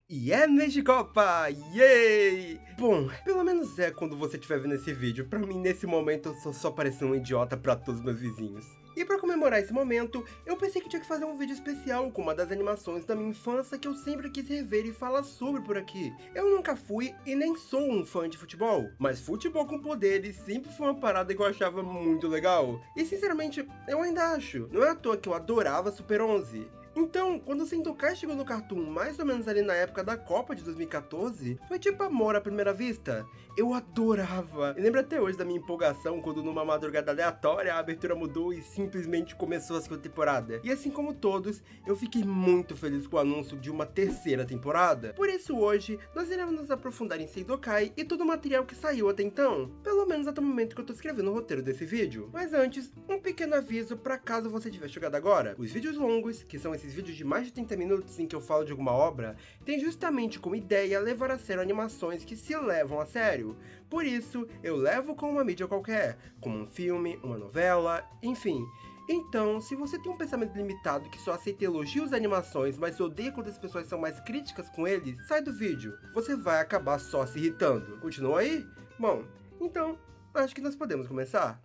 E é mês de Copa! Yay! Bom, pelo menos é quando você estiver vendo esse vídeo. Pra mim, nesse momento, eu sou só parecendo um idiota pra todos meus vizinhos. E pra comemorar esse momento, eu pensei que tinha que fazer um vídeo especial com uma das animações da minha infância que eu sempre quis rever e falar sobre por aqui. Eu nunca fui e nem sou um fã de futebol, mas futebol com poderes sempre foi uma parada que eu achava muito legal. E sinceramente, eu ainda acho. Não é à toa que eu adorava Super 11. Então, quando o Sentokai chegou no Cartoon mais ou menos ali na época da Copa de 2014, foi tipo amor à primeira vista. Eu adorava. Eu lembro até hoje da minha empolgação quando numa madrugada aleatória a abertura mudou e simplesmente começou a segunda temporada. E assim como todos, eu fiquei muito feliz com o anúncio de uma terceira temporada. Por isso hoje, nós iremos nos aprofundar em Sentokai e todo o material que saiu até então. Pelo menos até o momento que eu tô escrevendo o roteiro desse vídeo. Mas antes, um pequeno aviso para caso você tiver chegado agora. Os vídeos longos, que são esses vídeos de mais de 30 minutos em que eu falo de alguma obra, tem justamente como ideia levar a sério animações que se levam a sério. Por isso, eu levo com uma mídia qualquer, como um filme, uma novela, enfim. Então, se você tem um pensamento limitado que só aceita elogios a animações, mas odeia quando as pessoas são mais críticas com eles, sai do vídeo. Você vai acabar só se irritando. Continua aí? Bom, então, acho que nós podemos começar.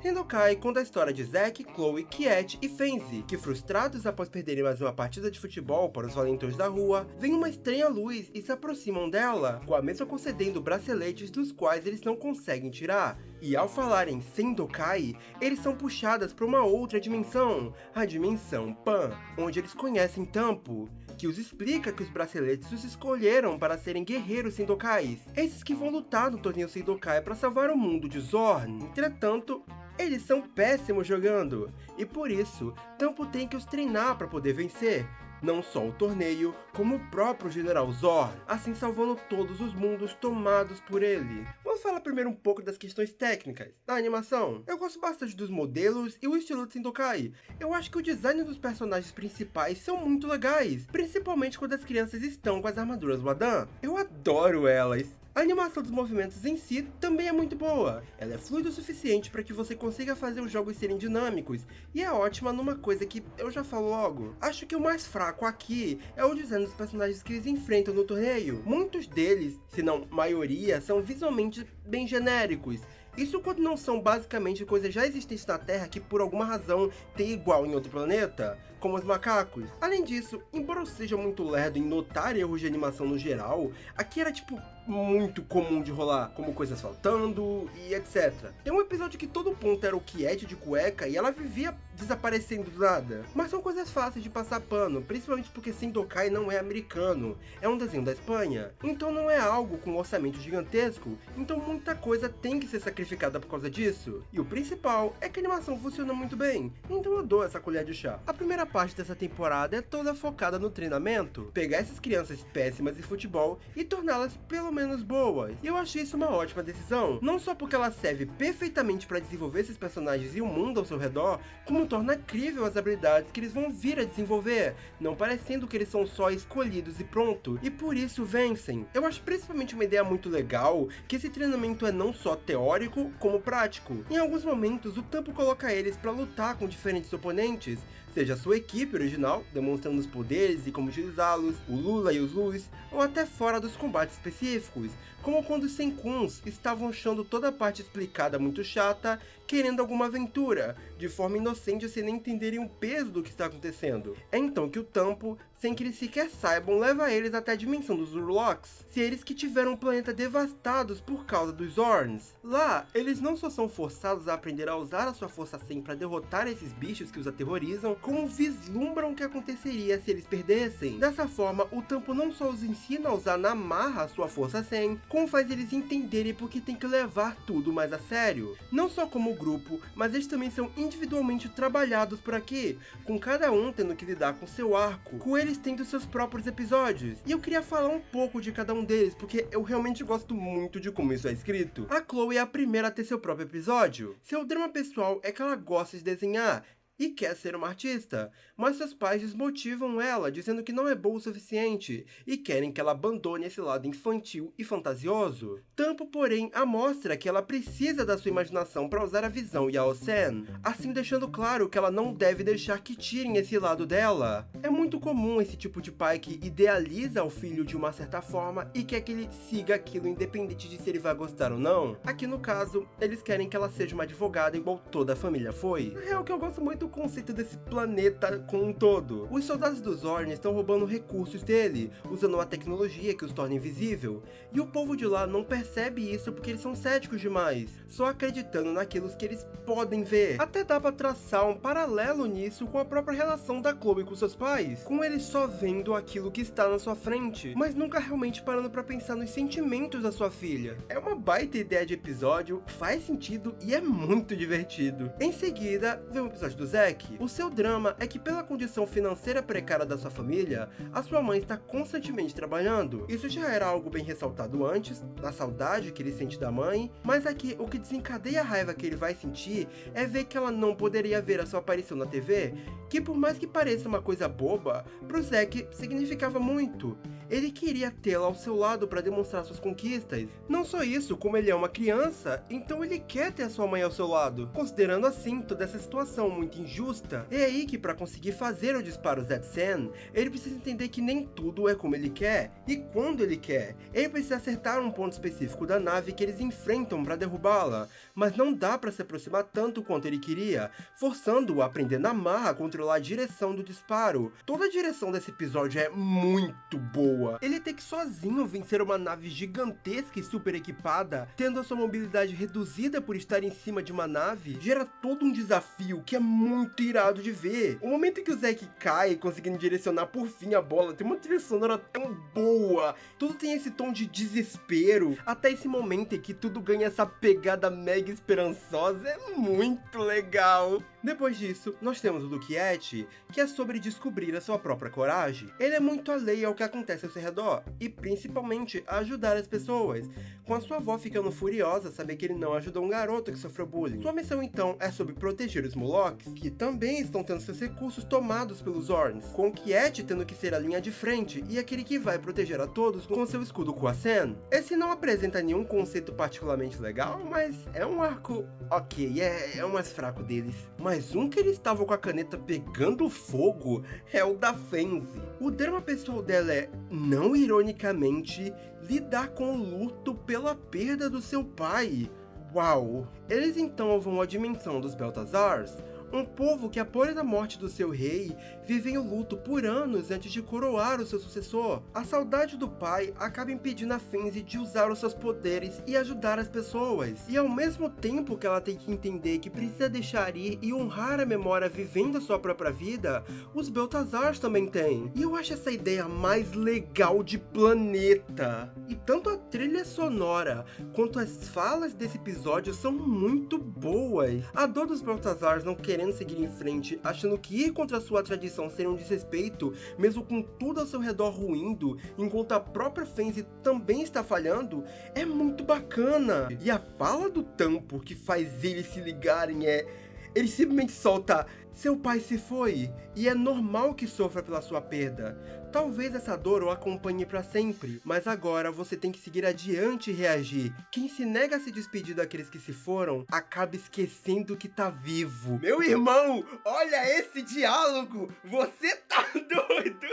Sentokai conta a história de Zack, Chloe, Quiet e Fenzi, que frustrados após perderem mais uma partida de futebol para os valentões da rua, veem uma estranha luz e se aproximam dela, com a mesma concedendo braceletes dos quais eles não conseguem tirar. E ao falarem Sentokai, eles são puxadas para uma outra dimensão, a dimensão Pan, onde eles conhecem Tampo, que os explica que os braceletes os escolheram para serem guerreiros Sentokais, esses que vão lutar no torneio Sentokai para salvar o mundo de Zorn. Entretanto, eles são péssimos jogando, e por isso, Tampo tem que os treinar para poder vencer. Não só o torneio, como o próprio General Zorn, assim salvando todos os mundos tomados por ele. Vamos falar primeiro um pouco das questões técnicas da animação. Eu gosto bastante dos modelos e o estilo de Sentokai. Eu acho que o design dos personagens principais são muito legais, principalmente quando as crianças estão com as armaduras Wadan. Eu adoro elas. A animação dos movimentos em si também é muito boa. Ela é fluida o suficiente para que você consiga fazer os jogos serem dinâmicos, e é ótima numa coisa que eu já falo logo. Acho que o mais fraco aqui é o design dos personagens que eles enfrentam no torneio. Muitos deles, se não maioria, são visualmente bem genéricos. Isso quando não são basicamente coisas já existentes na Terra que por alguma razão tem igual em outro planeta, como os macacos. Além disso, embora eu seja muito lerdo em notar erros de animação no geral, aqui era tipo muito comum de rolar, como coisas faltando e etc. Tem um episódio que todo ponto era o Quiet de cueca e ela vivia desaparecendo do nada. Mas são coisas fáceis de passar pano, principalmente porque Sentokai não é americano, é um desenho da Espanha. Então não é algo com um orçamento gigantesco, então muita coisa tem que ser sacrificada por causa disso. E o principal é que a animação funciona muito bem, então eu dou essa colher de chá. A primeira parte dessa temporada é toda focada no treinamento, pegar essas crianças péssimas em futebol e torná-las pelo menos boas. E eu achei isso uma ótima decisão, não só porque ela serve perfeitamente para desenvolver esses personagens e o mundo ao seu redor, como torna crível as habilidades que eles vão vir a desenvolver, não parecendo que eles são só escolhidos e pronto, e por isso vencem. Eu acho principalmente uma ideia muito legal que esse treinamento é não só teórico, como prático. Em alguns momentos, o Tampo coloca eles para lutar com diferentes oponentes, seja a sua equipe original, demonstrando os poderes e como utilizá-los, o Lula e os Luz, ou até fora dos combates específicos, como quando os Senkuns estavam achando toda a parte explicada muito chata, querendo alguma aventura, de forma inocente sem nem entenderem o peso do que está acontecendo. É então que o Tampo, sem que eles sequer saibam, leva eles até a dimensão dos Urloks, seres que tiveram o planeta devastados por causa dos Zorns. Lá, eles não só são forçados a aprender a usar a sua força 100 para derrotar esses bichos que os aterrorizam, como vislumbram o que aconteceria se eles perdessem. Dessa forma, o Tampo não só os ensina a usar na marra a sua força 100, como faz eles entenderem porque tem que levar tudo mais a sério. Não só como grupo, mas eles também são individualmente trabalhados por aqui, com cada um tendo que lidar com seu arco, com eles tendo seus próprios episódios. E eu queria falar um pouco de cada um deles, porque eu realmente gosto muito de como isso é escrito. A Chloe é a primeira a ter seu próprio episódio. Seu drama pessoal é que ela gosta de desenhar, e quer ser uma artista, mas seus pais desmotivam ela, dizendo que não é boa o suficiente e querem que ela abandone esse lado infantil e fantasioso. Tampo, porém, a mostra que ela precisa da sua imaginação para usar a visão e a Osen, assim deixando claro que ela não deve deixar que tirem esse lado dela. É muito comum esse tipo de pai que idealiza o filho de uma certa forma e quer que ele siga aquilo independente de se ele vai gostar ou não. Aqui no caso, eles querem que ela seja uma advogada igual toda a família foi. Na real, que eu gosto muito do conceito desse planeta como um todo. Os soldados dos Zorn estão roubando recursos dele, usando uma tecnologia que os torna invisível, e o povo de lá não percebe isso porque eles são céticos demais, só acreditando naquilo que eles podem ver. Até dá pra traçar um paralelo nisso com a própria relação da Chloe com seus pais, com eles só vendo aquilo que está na sua frente, mas nunca realmente parando pra pensar nos sentimentos da sua filha. É uma baita ideia de episódio, faz sentido e é muito divertido. Em seguida, vem o episódio do Zack. O seu drama é que pela condição financeira precária da sua família, a sua mãe está constantemente trabalhando. Isso já era algo bem ressaltado antes, na saudade que ele sente da mãe, mas aqui o que desencadeia a raiva que ele vai sentir é ver que ela não poderia ver a sua aparição na TV, que por mais que pareça uma coisa boba, pro Zack significava muito. Ele queria tê-la ao seu lado para demonstrar suas conquistas. Não só isso, como ele é uma criança, então ele quer ter a sua mãe ao seu lado. Considerando assim toda essa situação muito injusta, é aí que para conseguir fazer o disparo Z-Sen, ele precisa entender que nem tudo é como ele quer, e quando ele quer. Ele precisa acertar um ponto específico da nave que eles enfrentam para derrubá-la, mas não dá para se aproximar tanto quanto ele queria, forçando-o a aprender na marra a controlar a direção do disparo. Toda a direção desse episódio é muito boa. Ele tem que sozinho vencer uma nave gigantesca e super equipada, tendo a sua mobilidade reduzida por estar em cima de uma nave, gera todo um desafio que é muito irado de ver. O momento em que o Zack cai, conseguindo direcionar por fim a bola, tem uma trilha sonora tão boa, tudo tem esse tom de desespero, até esse momento em que tudo ganha essa pegada mega esperançosa, é muito legal. Depois disso, nós temos o do Quiet, que é sobre descobrir a sua própria coragem. Ele é muito alheio ao que acontece ao seu redor, e principalmente a ajudar as pessoas, com a sua avó ficando furiosa a saber que ele não ajudou um garoto que sofreu bullying. Sua missão então é sobre proteger os Molochs, que também estão tendo seus recursos tomados pelos Zorns, com o Quiet tendo que ser a linha de frente e aquele que vai proteger a todos com seu escudo Kuasen. Esse não apresenta nenhum conceito particularmente legal, mas é um arco ok, é o mais fraco deles. Mas um que eles estavam com a caneta pegando fogo é o da Fenzi. O drama pessoal dela é, não ironicamente, lidar com o luto pela perda do seu pai. Uau! Eles então vão à dimensão dos Beltazars, um povo que após a morte do seu rei, vivem o luto por anos antes de coroar o seu sucessor. A saudade do pai acaba impedindo a Fenzi de usar os seus poderes e ajudar as pessoas. E ao mesmo tempo que ela tem que entender que precisa deixar ir e honrar a memória vivendo a sua própria vida, os Beltazars também têm. E eu acho essa ideia mais legal de planeta. E tanto a trilha sonora quanto as falas desse episódio são muito boas. A dor dos Beltazars não querendo seguir em frente, achando que ir contra a sua tradição seria um desrespeito, mesmo com tudo ao seu redor ruindo, enquanto a própria Fenzi também está falhando, é muito bacana. E a fala do Tampo que faz eles se ligarem é... ele simplesmente solta, seu pai se foi, e é normal que sofra pela sua perda. Talvez essa dor o acompanhe para sempre, mas agora você tem que seguir adiante e reagir. Quem se nega a se despedir daqueles que se foram, acaba esquecendo que tá vivo. Meu irmão, olha esse diálogo! Você tá doido?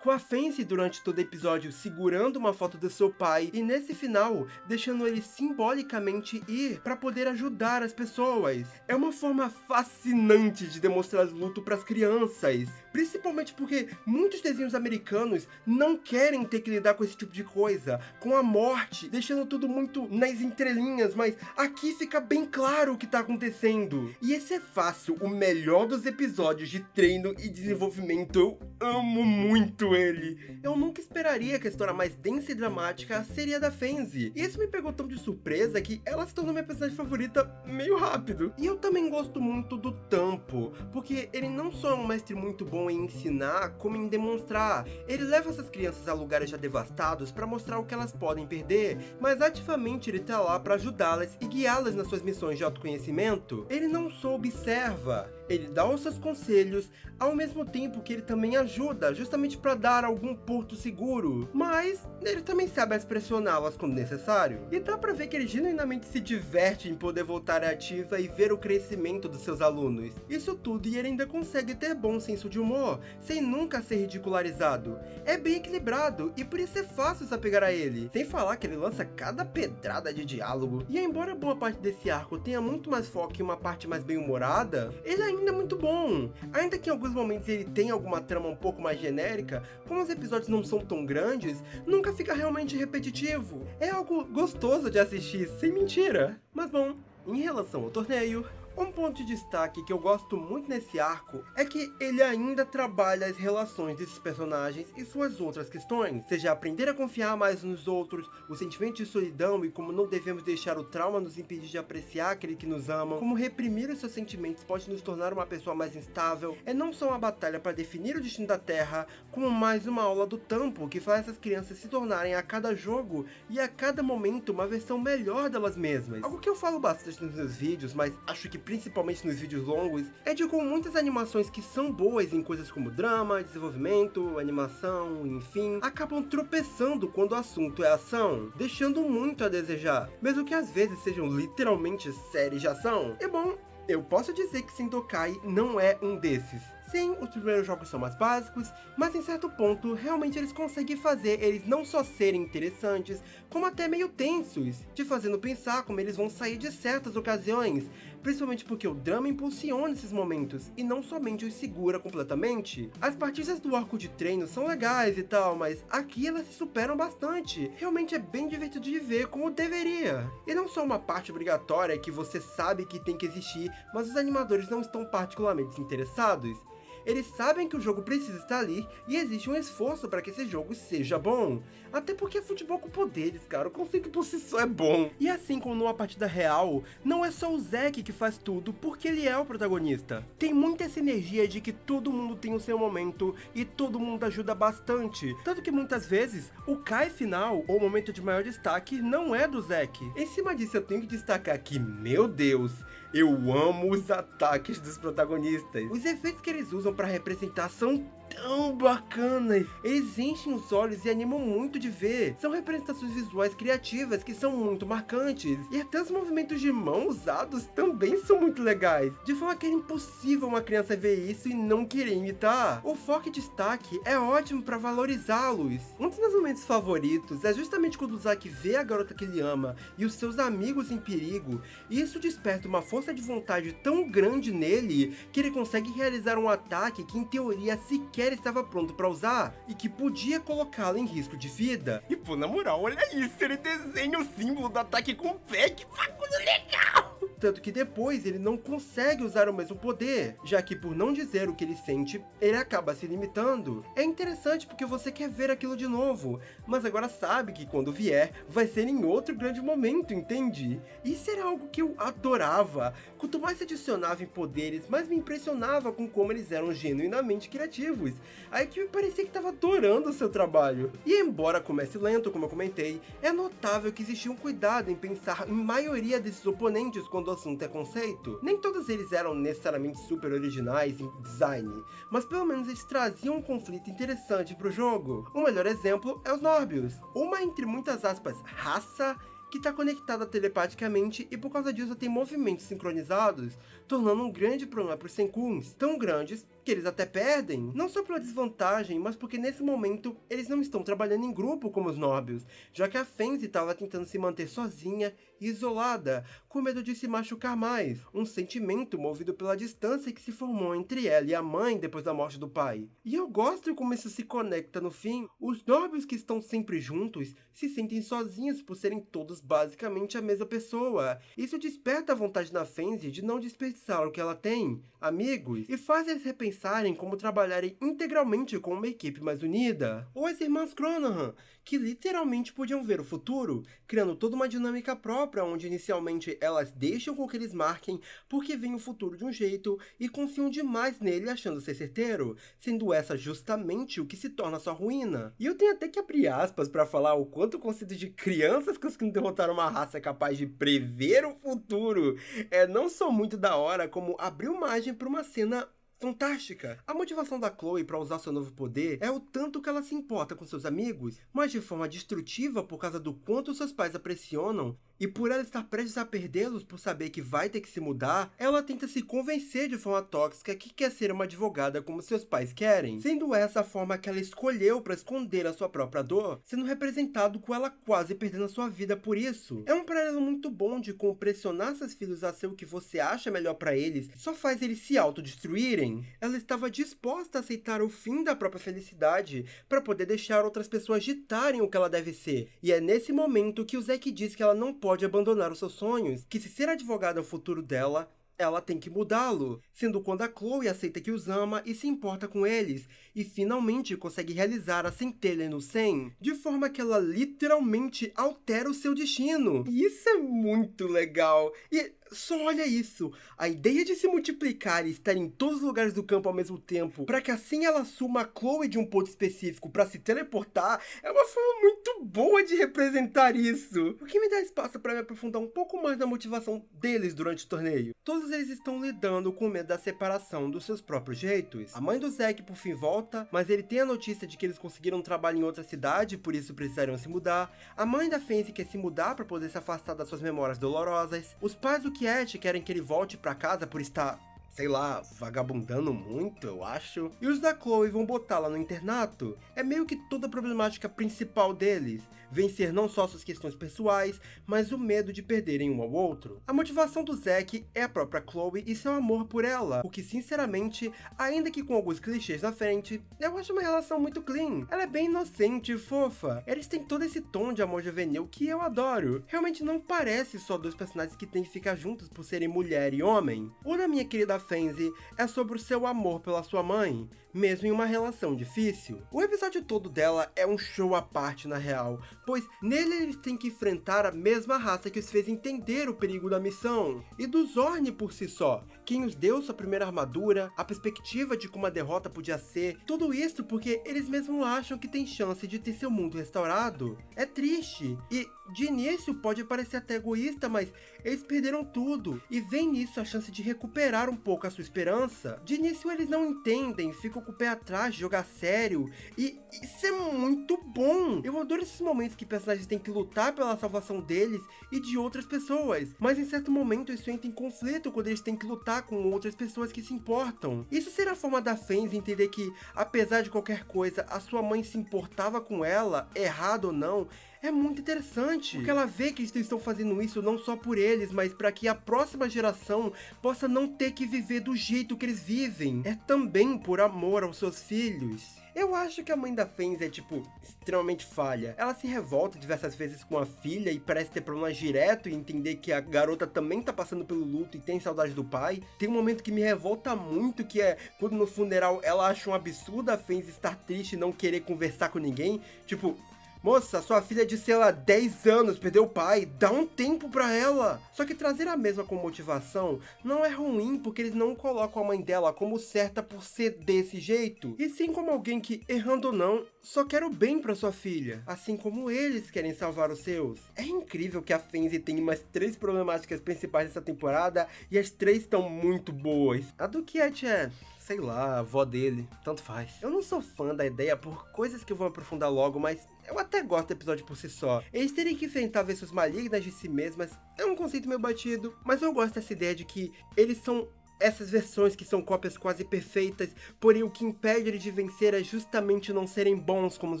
Com a Fenzi durante todo o episódio segurando uma foto do seu pai e nesse final deixando ele simbolicamente ir para poder ajudar as pessoas. É uma forma fascinante de demonstrar luto para as crianças, principalmente porque muitos desenhos americanos não querem ter que lidar com esse tipo de coisa, com a morte, deixando tudo muito nas entrelinhas, mas aqui fica bem claro o que tá acontecendo. E esse é fácil, o melhor dos episódios de treino e desenvolvimento. Eu amo muito ele. Eu nunca esperaria que a história mais densa e dramática seria a da Fenzi. E isso me pegou tão de surpresa que ela se tornou minha personagem favorita meio rápido. E eu também gosto muito do Tampo, porque ele não só é um mestre muito bom em ensinar, como em demonstrar. Ele leva essas crianças a lugares já devastados para mostrar o que elas podem perder, mas ativamente ele tá lá para ajudá-las e guiá-las nas suas missões de autoconhecimento. Ele não só observa, ele dá os seus conselhos, ao mesmo tempo que ele também ajuda, justamente para dar algum porto seguro, mas ele também sabe pressioná-las quando necessário. E dá pra ver que ele genuinamente se diverte em poder voltar à ativa e ver o crescimento dos seus alunos. Isso tudo e ele ainda consegue ter bom senso de humor, sem nunca ser ridicularizado. É bem equilibrado e por isso é fácil se apegar a ele, sem falar que ele lança cada pedrada de diálogo. E embora boa parte desse arco tenha muito mais foco em uma parte mais bem-humorada, ele ainda é muito bom. Ainda que em alguns momentos ele tenha alguma trama um pouco mais genérica, como os episódios não são tão grandes, nunca fica realmente repetitivo. É algo gostoso de assistir, sem mentira. Mas bom, em relação ao torneio, um ponto de destaque que eu gosto muito nesse arco é que ele ainda trabalha as relações desses personagens e suas outras questões, seja aprender a confiar mais nos outros, o sentimento de solidão e como não devemos deixar o trauma nos impedir de apreciar aquele que nos ama, como reprimir os seus sentimentos pode nos tornar uma pessoa mais instável. É não só uma batalha para definir o destino da Terra, como mais uma aula do tempo que faz essas crianças se tornarem a cada jogo e a cada momento uma versão melhor delas mesmas. Algo que eu falo bastante nos meus vídeos, mas acho que principalmente nos vídeos longos, é de como muitas animações que são boas em coisas como drama, desenvolvimento, animação, enfim, acabam tropeçando quando o assunto é ação, deixando muito a desejar, mesmo que às vezes sejam literalmente séries de ação. E bom, eu posso dizer que Sentokai não é um desses. Sim, os primeiros jogos são mais básicos, mas em certo ponto, realmente eles conseguem fazer eles não só serem interessantes, como até meio tensos, te fazendo pensar como eles vão sair de certas ocasiões, principalmente porque o drama impulsiona esses momentos, e não somente os segura completamente. As partidas do arco de treino são legais e tal, mas aqui elas se superam bastante, realmente é bem divertido de ver como deveria. E não só uma parte obrigatória que você sabe que tem que existir, mas os animadores não estão particularmente interessados. Eles sabem que o jogo precisa estar ali e existe um esforço para que esse jogo seja bom. Até porque é futebol com poderes, cara, o conceito por si só é bom. E assim como numa partida real, não é só o Zack que faz tudo porque ele é o protagonista. Tem muita essa energia de que todo mundo tem o seu momento e todo mundo ajuda bastante. Tanto que muitas vezes, o Kai final, ou momento de maior destaque, não é do Zack. Em cima disso eu tenho que destacar que, meu Deus, eu amo os ataques dos protagonistas. Os efeitos que eles usam para representar são tão bacanas. Eles enchem os olhos e animam muito de ver. São representações visuais criativas que são muito marcantes. E até os movimentos de mão usados também são muito legais. De forma que é impossível uma criança ver isso e não querer imitar. O foco e destaque é ótimo para valorizá-los. Um dos meus momentos favoritos é justamente quando o Zack vê a garota que ele ama e os seus amigos em perigo. E isso desperta uma força de vontade tão grande nele que ele consegue realizar um ataque que em teoria sequer estava pronto para usar e que podia colocá-lo em risco de vida. E pô, na moral, olha isso, ele desenha o símbolo do ataque com o pé, que bagulho legal! Tanto que depois ele não consegue usar o mesmo poder, já que por não dizer o que ele sente, ele acaba se limitando. É interessante porque você quer ver aquilo de novo, mas agora sabe que quando vier, vai ser em outro grande momento, entende? Isso era algo que eu adorava. Quanto mais se adicionava em poderes, mais me impressionava com como eles eram genuinamente criativos. A equipe parecia que estava adorando o seu trabalho. E embora comece lento, como eu comentei, é notável que existia um cuidado em pensar em maioria desses oponentes quando o assunto é conceito. Nem todos eles eram necessariamente super originais em design, mas pelo menos eles traziam um conflito interessante pro jogo. O melhor exemplo é os Norbius, uma entre muitas aspas raça que está conectada telepaticamente e por causa disso tem movimentos sincronizados, tornando um grande problema para os Senkuns, tão grandes que eles até perdem, não só pela desvantagem, mas porque nesse momento eles não estão trabalhando em grupo como os Norbius, já que a Fenzi estava tentando se manter sozinha e isolada, com medo de se machucar mais, um sentimento movido pela distância que se formou entre ela e a mãe depois da morte do pai. E eu gosto de como isso se conecta no fim. Os Norbius que estão sempre juntos se sentem sozinhos por serem todos basicamente a mesma pessoa. Isso desperta a vontade na Fenzi de não desperdiçar o que ela tem, amigos, e faz eles repensar pensarem como trabalharem integralmente com uma equipe mais unida. Ou as irmãs Cronahan, que literalmente podiam ver o futuro, criando toda uma dinâmica própria, onde inicialmente elas deixam com que eles marquem porque veem o futuro de um jeito e confiam demais nele achando ser certeiro, sendo essa justamente o que se torna sua ruína. E eu tenho até que abrir aspas para falar o quanto o conceito de crianças conseguindo derrotar uma raça capaz de prever o futuro é não só muito da hora, como abriu margem para uma cena fantástica. A motivação da Chloe para usar seu novo poder é o tanto que ela se importa com seus amigos, mas de forma destrutiva por causa do quanto seus pais a pressionam, e por ela estar prestes a perdê-los por saber que vai ter que se mudar, ela tenta se convencer de forma tóxica que quer ser uma advogada como seus pais querem, sendo essa a forma que ela escolheu para esconder a sua própria dor, sendo representado com ela quase perdendo a sua vida por isso. É um paralelo muito bom de como pressionar seus filhos a ser o que você acha melhor para eles só faz eles se autodestruírem. Ela estava disposta a aceitar o fim da própria felicidade para poder deixar outras pessoas ditarem o que ela deve ser, e é nesse momento que o Zack diz que ela não pode abandonar os seus sonhos, que se ser advogada é o futuro dela, ela tem que mudá-lo, sendo quando a Chloe aceita que os ama e se importa com eles, e finalmente consegue realizar a centelha no 100, de forma que ela literalmente altera o seu destino. E isso é muito legal. E só olha isso, a ideia de se multiplicar e estar em todos os lugares do campo ao mesmo tempo, para que assim ela assuma a Chloe de um ponto específico para se teleportar, é uma forma muito boa de representar isso. O que me dá espaço para me aprofundar um pouco mais na motivação deles durante o torneio. Todos eles estão lidando com o medo da separação dos seus próprios jeitos. A mãe do Zack por fim volta, mas ele tem a notícia de que eles conseguiram um trabalho em outra cidade, por isso precisariam se mudar. A mãe da Fancy quer se mudar para poder se afastar das suas memórias dolorosas. Os pais do Quiet querem que ele volte para casa por estar, sei lá, vagabundando muito, eu acho. E os da Chloe vão botá-la no internato. É meio que toda a problemática principal deles. Vencer não só suas questões pessoais, mas o medo de perderem um ao outro. A motivação do Zack é a própria Chloe e seu amor por ela, o que sinceramente, ainda que com alguns clichês na frente, eu acho uma relação muito clean. Ela é bem inocente e fofa. Eles têm todo esse tom de amor juvenil que eu adoro. Realmente não parece só dois personagens que têm que ficar juntos por serem mulher e homem. O da minha querida Fancy é sobre o seu amor pela sua mãe, mesmo em uma relação difícil. O episódio todo dela é um show à parte na real, pois nele eles têm que enfrentar a mesma raça que os fez entender o perigo da missão, e do Zorn por si só, quem os deu sua primeira armadura, a perspectiva de como a derrota podia ser, tudo isso porque eles mesmos acham que tem chance de ter seu mundo restaurado. É triste, e de início pode parecer até egoísta, mas eles perderam tudo, e vem nisso a chance de recuperar um pouco a sua esperança. De início eles não entendem, ficam com o pé atrás de jogar sério, e isso é muito bom. Eu adoro esses momentos que personagens têm que lutar pela salvação deles e de outras pessoas, mas em certo momento isso entra em conflito quando eles têm que lutar com outras pessoas que se importam. Isso será a forma da Fancy entender que, apesar de qualquer coisa, a sua mãe se importava com ela, errado ou não, é muito interessante, porque ela vê que eles estão fazendo isso não só por eles, mas para que a próxima geração possa não ter que viver do jeito que eles vivem. É também por amor aos seus filhos. Eu acho que a mãe da Fancy é, tipo, extremamente falha. Ela se revolta diversas vezes com a filha e parece ter problemas direto em entender que a garota também tá passando pelo luto e tem saudade do pai. Tem um momento que me revolta muito, que é quando no funeral ela acha um absurdo a Fancy estar triste e não querer conversar com ninguém. Tipo, moça, sua filha de, sei lá, 10 anos perdeu o pai, dá um tempo pra ela. Só que trazer a mesma com motivação não é ruim, porque eles não colocam a mãe dela como certa por ser desse jeito, e sim como alguém que, errando ou não, só quer o bem pra sua filha, assim como eles querem salvar os seus. É incrível que a Fancy tem umas 3 problemáticas principais dessa temporada, e as 3 estão muito boas. A do Quiet é, sei lá, a avó dele, tanto faz. Eu não sou fã da ideia por coisas que eu vou aprofundar logo, mas eu até gosto do episódio por si só. Eles terem que enfrentar versões malignas de si mesmas é um conceito meio batido, mas eu gosto dessa ideia de que eles são essas versões que são cópias quase perfeitas, porém o que impede eles de vencer é justamente não serem bons como os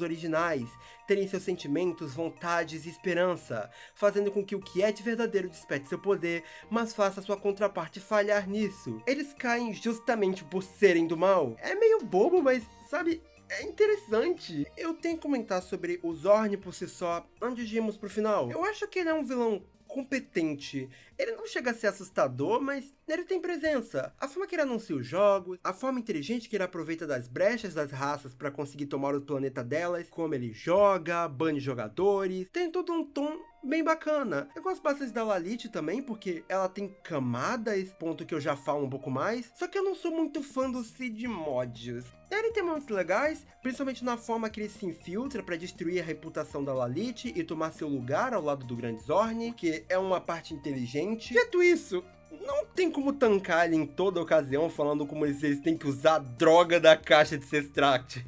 originais, terem seus sentimentos, vontades e esperança, fazendo com que o Quiet verdadeiro desperte seu poder, mas faça sua contraparte falhar nisso. Eles caem justamente por serem do mal. É meio bobo, mas, sabe, é interessante. Eu tenho que comentar sobre o Zorn por si só, antes de irmos pro final. Eu acho que ele é um vilão competente. Ele não chega a ser assustador, mas ele tem presença. A forma que ele anuncia os jogos, a forma inteligente que ele aproveita das brechas das raças para conseguir tomar o planeta delas, como ele joga, bane jogadores, tem todo um tom bem bacana. Eu gosto bastante da Lalith também, porque ela tem camadas, ponto que eu já falo um pouco mais, só que eu não sou muito fã do Cid Mods. Ele tem momentos legais, principalmente na forma que ele se infiltra para destruir a reputação da Lalith e tomar seu lugar ao lado do Grande Zorn, que é uma parte inteligente. Dito isso, não tem como tancar ele em toda ocasião falando como eles têm que usar a droga da caixa de Sestract.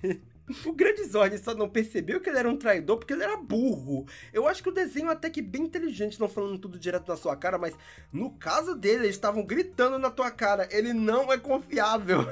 O Grande Zorn só não percebeu que ele era um traidor porque ele era burro. Eu acho que o desenho é até que bem inteligente, não falando tudo direto na sua cara, mas no caso dele, eles estavam gritando na tua cara, ele não é confiável.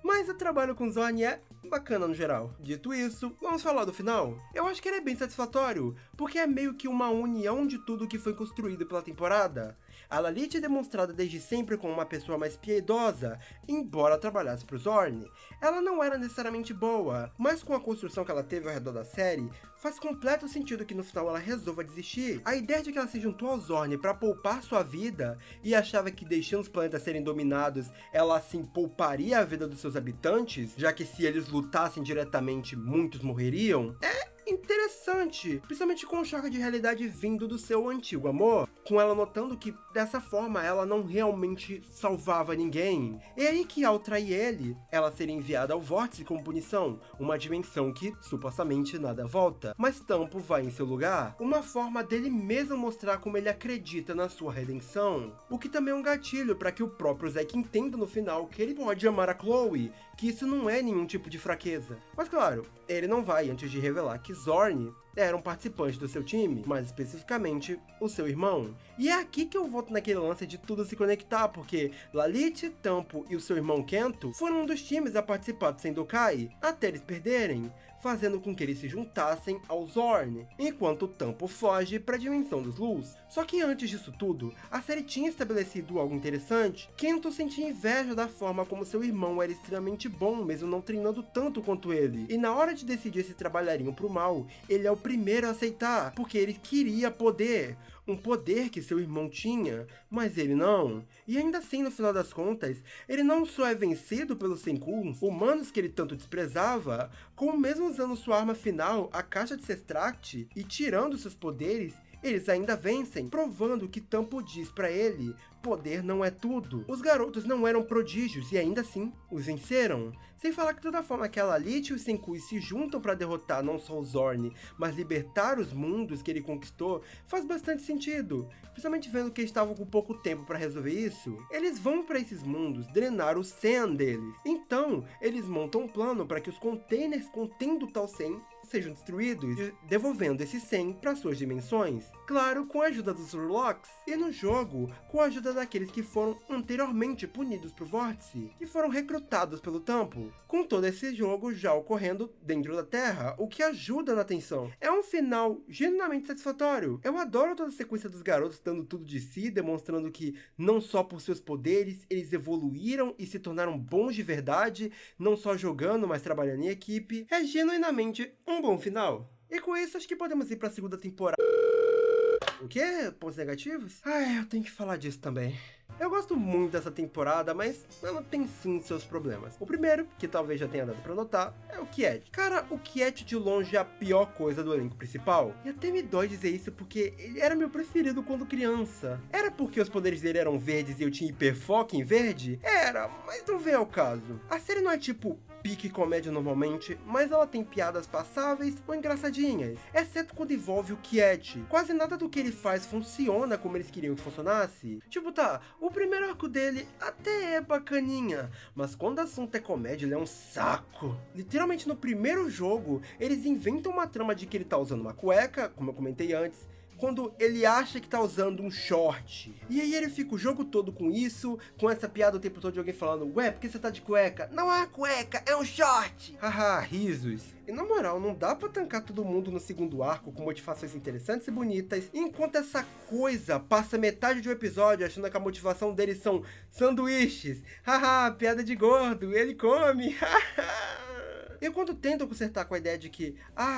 Mas o trabalho com Zorn é bacana no geral. Dito isso, vamos falar do final? Eu acho que ele é bem satisfatório, porque é meio que uma união de tudo que foi construído pela temporada. A Lalith é demonstrada desde sempre como uma pessoa mais piedosa, embora trabalhasse pro Zorn. Ela não era necessariamente boa, mas com a construção que ela teve ao redor da série, faz completo sentido que no final ela resolva desistir. A ideia de que ela se juntou ao Zorn para poupar sua vida e achava que deixando os planetas serem dominados, ela assim pouparia a vida dos seus habitantes, já que se eles lutassem diretamente, muitos morreriam, é interessante, principalmente com o choque de realidade vindo do seu antigo amor, com ela notando que dessa forma ela não realmente salvava ninguém. E aí que ao trair ele, ela seria enviada ao Vórtice como punição, uma dimensão que supostamente nada volta, mas Tampo vai em seu lugar, uma forma dele mesmo mostrar como ele acredita na sua redenção, o que também é um gatilho para que o próprio Zack entenda no final que ele pode amar a Chloe, que isso não é nenhum tipo de fraqueza. Mas claro, ele não vai antes de revelar que Zorn era um participante do seu time, mais especificamente o seu irmão. E é aqui que eu volto naquele lance de tudo se conectar, porque Lalith, Tampo e o seu irmão Kento foram um dos times a participar do Sendokai, até eles perderem, fazendo com que eles se juntassem ao Zorn, enquanto Tampo foge para a dimensão dos Luz. Só que antes disso tudo, a série tinha estabelecido algo interessante. Kento sentia inveja da forma como seu irmão era extremamente bom, mesmo não treinando tanto quanto ele. E na hora de decidir se trabalhariam pro mal, ele é o primeiro a aceitar, porque ele queria poder. Um poder que seu irmão tinha, mas ele não. E ainda assim, no final das contas, ele não só é vencido pelos Senkuns, humanos que ele tanto desprezava, como mesmo usando sua arma final, a caixa de Sestract, e tirando seus poderes, eles ainda vencem, provando que Tampo diz pra ele, poder não é tudo. Os garotos não eram prodígios e ainda assim os venceram. Sem falar que toda forma que a Lalith e os Senkuis se juntam para derrotar não só o Zorn, mas libertar os mundos que ele conquistou, faz bastante sentido. Principalmente vendo que eles estavam com pouco tempo para resolver isso. Eles vão para esses mundos drenar o Sen deles. Então, eles montam um plano para que os containers contendo tal Sen sejam destruídos, devolvendo esse Sen para suas dimensões. Claro, com a ajuda dos Urlocs, e no jogo, com a ajuda daqueles que foram anteriormente punidos pro Vórtice, que foram recrutados pelo Tampo, com todo esse jogo já ocorrendo dentro da Terra, o que ajuda na tensão. É um final genuinamente satisfatório. Eu adoro toda a sequência dos garotos dando tudo de si, demonstrando que não só por seus poderes, eles evoluíram e se tornaram bons de verdade, não só jogando, mas trabalhando em equipe. É genuinamente um bom final. E com isso, acho que podemos ir pra segunda temporada. O quê? Pontos negativos? Eu tenho que falar disso também. Eu gosto muito dessa temporada, mas ela tem sim seus problemas. O primeiro, que talvez já tenha dado pra notar, é o Kiet. Cara, o Kiet de longe é a pior coisa do elenco principal. E até me dói dizer isso porque ele era meu preferido quando criança. Era porque os poderes dele eram verdes e eu tinha hiperfoco em verde? Era, mas não vem ao caso. A série não é tipo pique comédia normalmente, mas ela tem piadas passáveis ou engraçadinhas, exceto quando envolve o Kiet. Quase nada do que ele faz funciona como eles queriam que funcionasse. Tipo, tá, o primeiro arco dele até é bacaninha, mas quando o assunto é comédia, ele é um saco. Literalmente no primeiro jogo, eles inventam uma trama de que ele tá usando uma cueca, como eu comentei antes, quando ele acha que tá usando um short. E aí ele fica o jogo todo com isso, com essa piada o tempo todo de alguém falando, ué, por que você tá de cueca? Não é cueca, é um short! Haha, risos. E na moral, não dá pra tancar todo mundo no segundo arco com motivações interessantes e bonitas, enquanto essa coisa passa metade de um episódio achando que a motivação deles são sanduíches. Haha, piada de gordo, ele come, haha. Enquanto tentam consertar com a ideia de que,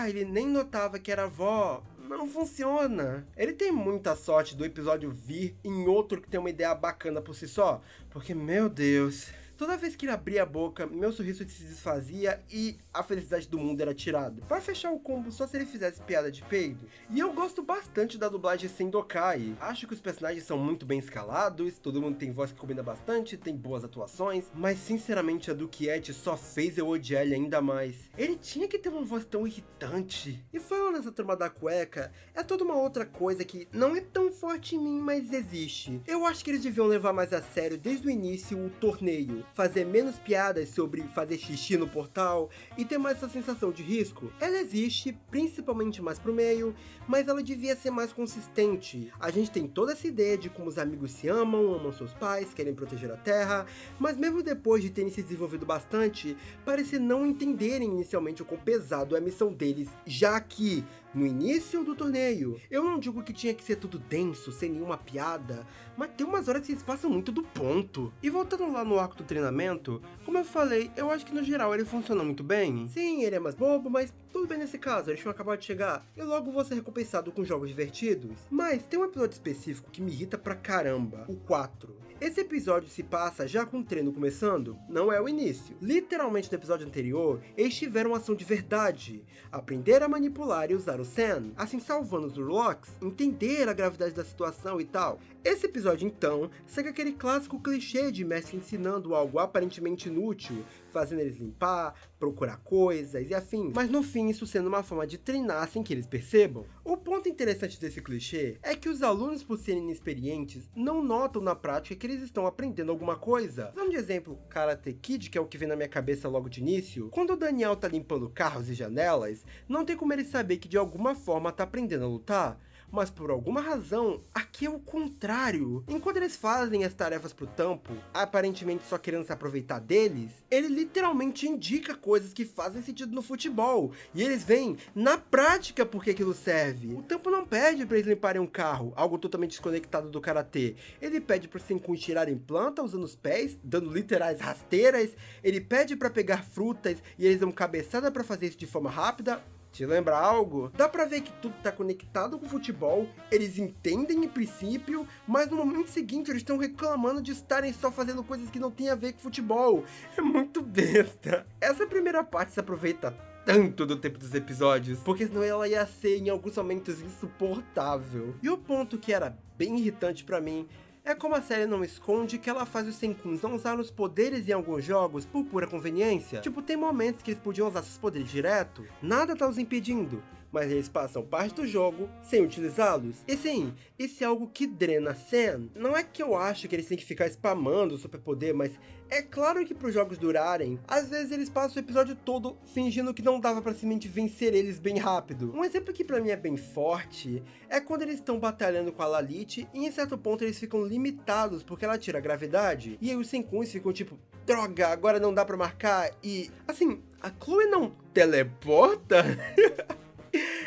ele nem notava que era avó, não funciona. Ele tem muita sorte do episódio vir em outro que tem uma ideia bacana por si só, porque, meu Deus, toda vez que ele abria a boca, meu sorriso se desfazia e a felicidade do mundo era tirada. Para fechar o combo, só se ele fizesse piada de peido. E eu gosto bastante da dublagem Sendokai. Acho que os personagens são muito bem escalados, todo mundo tem voz que combina bastante, tem boas atuações, mas sinceramente a do Quiet só fez eu odiar ele ainda mais. Ele tinha que ter uma voz tão irritante. E falando nessa turma da cueca, é toda uma outra coisa que não é tão forte em mim, mas existe. Eu acho que eles deviam levar mais a sério desde o início o torneio. Fazer menos piadas sobre fazer xixi no portal e ter mais essa sensação de risco. Ela existe, principalmente mais pro meio, mas ela devia ser mais consistente. A gente tem toda essa ideia de como os amigos se amam, amam seus pais, querem proteger a Terra, mas mesmo depois de terem se desenvolvido bastante, parece não entenderem inicialmente o quão pesado é a missão deles, já que no início do torneio, eu não digo que tinha que ser tudo denso, sem nenhuma piada, mas tem umas horas que eles passam muito do ponto. E voltando lá no arco do treinamento, como eu falei, eu acho que no geral ele funciona muito bem. Sim, ele é mais bobo, mas tudo bem nesse caso, eles tinham acabado de chegar, e logo vou ser recompensado com jogos divertidos. Mas tem um episódio específico que me irrita pra caramba, o 4. Esse episódio se passa já com o treino começando, não é o início. Literalmente no episódio anterior, eles tiveram ação de verdade, aprender a manipular e usar o Sen, assim salvando os Urloks, entender a gravidade da situação e tal. Esse episódio então, segue aquele clássico clichê de mestre ensinando algo aparentemente inútil, fazendo eles limpar, procurar coisas e afins, mas no fim isso sendo uma forma de treinar sem que eles percebam. O ponto interessante desse clichê é que os alunos, por serem inexperientes, não notam na prática que eles estão aprendendo alguma coisa. Dando de exemplo Karate Kid, que é o que vem na minha cabeça logo de início, quando o Daniel tá limpando carros e janelas, não tem como ele saber que de alguma forma tá aprendendo a lutar. Mas por alguma razão, aqui é o contrário. Enquanto eles fazem as tarefas pro Tampo, aparentemente só querendo se aproveitar deles, ele literalmente indica coisas que fazem sentido no futebol. E eles veem, na prática, por que aquilo serve. O Tampo não pede pra eles limparem um carro, algo totalmente desconectado do Karatê. Ele pede pro Senkun tirarem planta usando os pés, dando literais rasteiras. Ele pede pra pegar frutas e eles dão cabeçada pra fazer isso de forma rápida. Te lembra algo? Dá pra ver que tudo tá conectado com o futebol, eles entendem em princípio, mas no momento seguinte eles estão reclamando de estarem só fazendo coisas que não tem a ver com futebol. É muito besta. Essa primeira parte se aproveita tanto do tempo dos episódios, porque senão ela ia ser em alguns momentos insuportável. E o ponto que era bem irritante pra mim é como a série não esconde que ela faz os Senkuns não usar os poderes em alguns jogos por pura conveniência. Tipo, tem momentos que eles podiam usar seus poderes direto, nada tá os impedindo, mas eles passam parte do jogo sem utilizá-los. E sim, isso é algo que drena a Sen. Não é que eu acho que eles têm que ficar spamando o superpoder, mas é claro que para os jogos durarem, às vezes eles passam o episódio todo fingindo que não dava pra simplesmente vencer eles bem rápido. Um exemplo que pra mim é bem forte é quando eles estão batalhando com a Lalith e em certo ponto eles ficam limitados porque ela tira a gravidade. E aí os Senkuns ficam tipo, droga, agora não dá pra marcar e... assim, a Chloe não teleporta?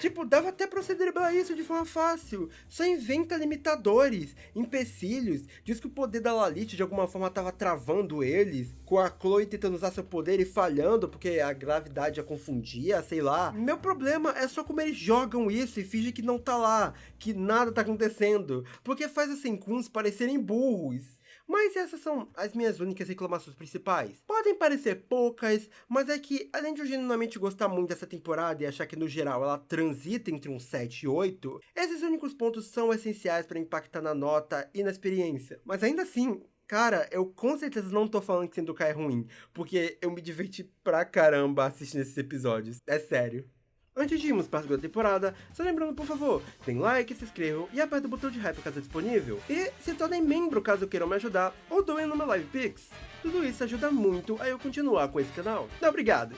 Tipo, dava até pra você driblar isso de forma fácil. Só inventa limitadores, empecilhos. Diz que o poder da Lalith de alguma forma tava travando eles, com a Chloe tentando usar seu poder e falhando porque a gravidade a confundia, sei lá. Meu problema é só como eles jogam isso e fingem que não tá lá, que nada tá acontecendo, porque faz os Senkuns parecerem burros. Mas essas são as minhas únicas reclamações principais. Podem parecer poucas, mas é que, além de eu genuinamente gostar muito dessa temporada e achar que no geral ela transita entre um 7 e 8, esses únicos pontos são essenciais para impactar na nota e na experiência. Mas ainda assim, cara, eu com certeza não tô falando que Sendokai é ruim, porque eu me diverti pra caramba assistindo esses episódios, é sério. Antes de irmos para a segunda temporada, só lembrando, por favor, deem like, se inscrevam e apertem o botão de hype caso disponível. E se tornem membro caso queiram me ajudar, ou doem no meu Live Pix. Tudo isso ajuda muito a eu continuar com esse canal. Obrigado!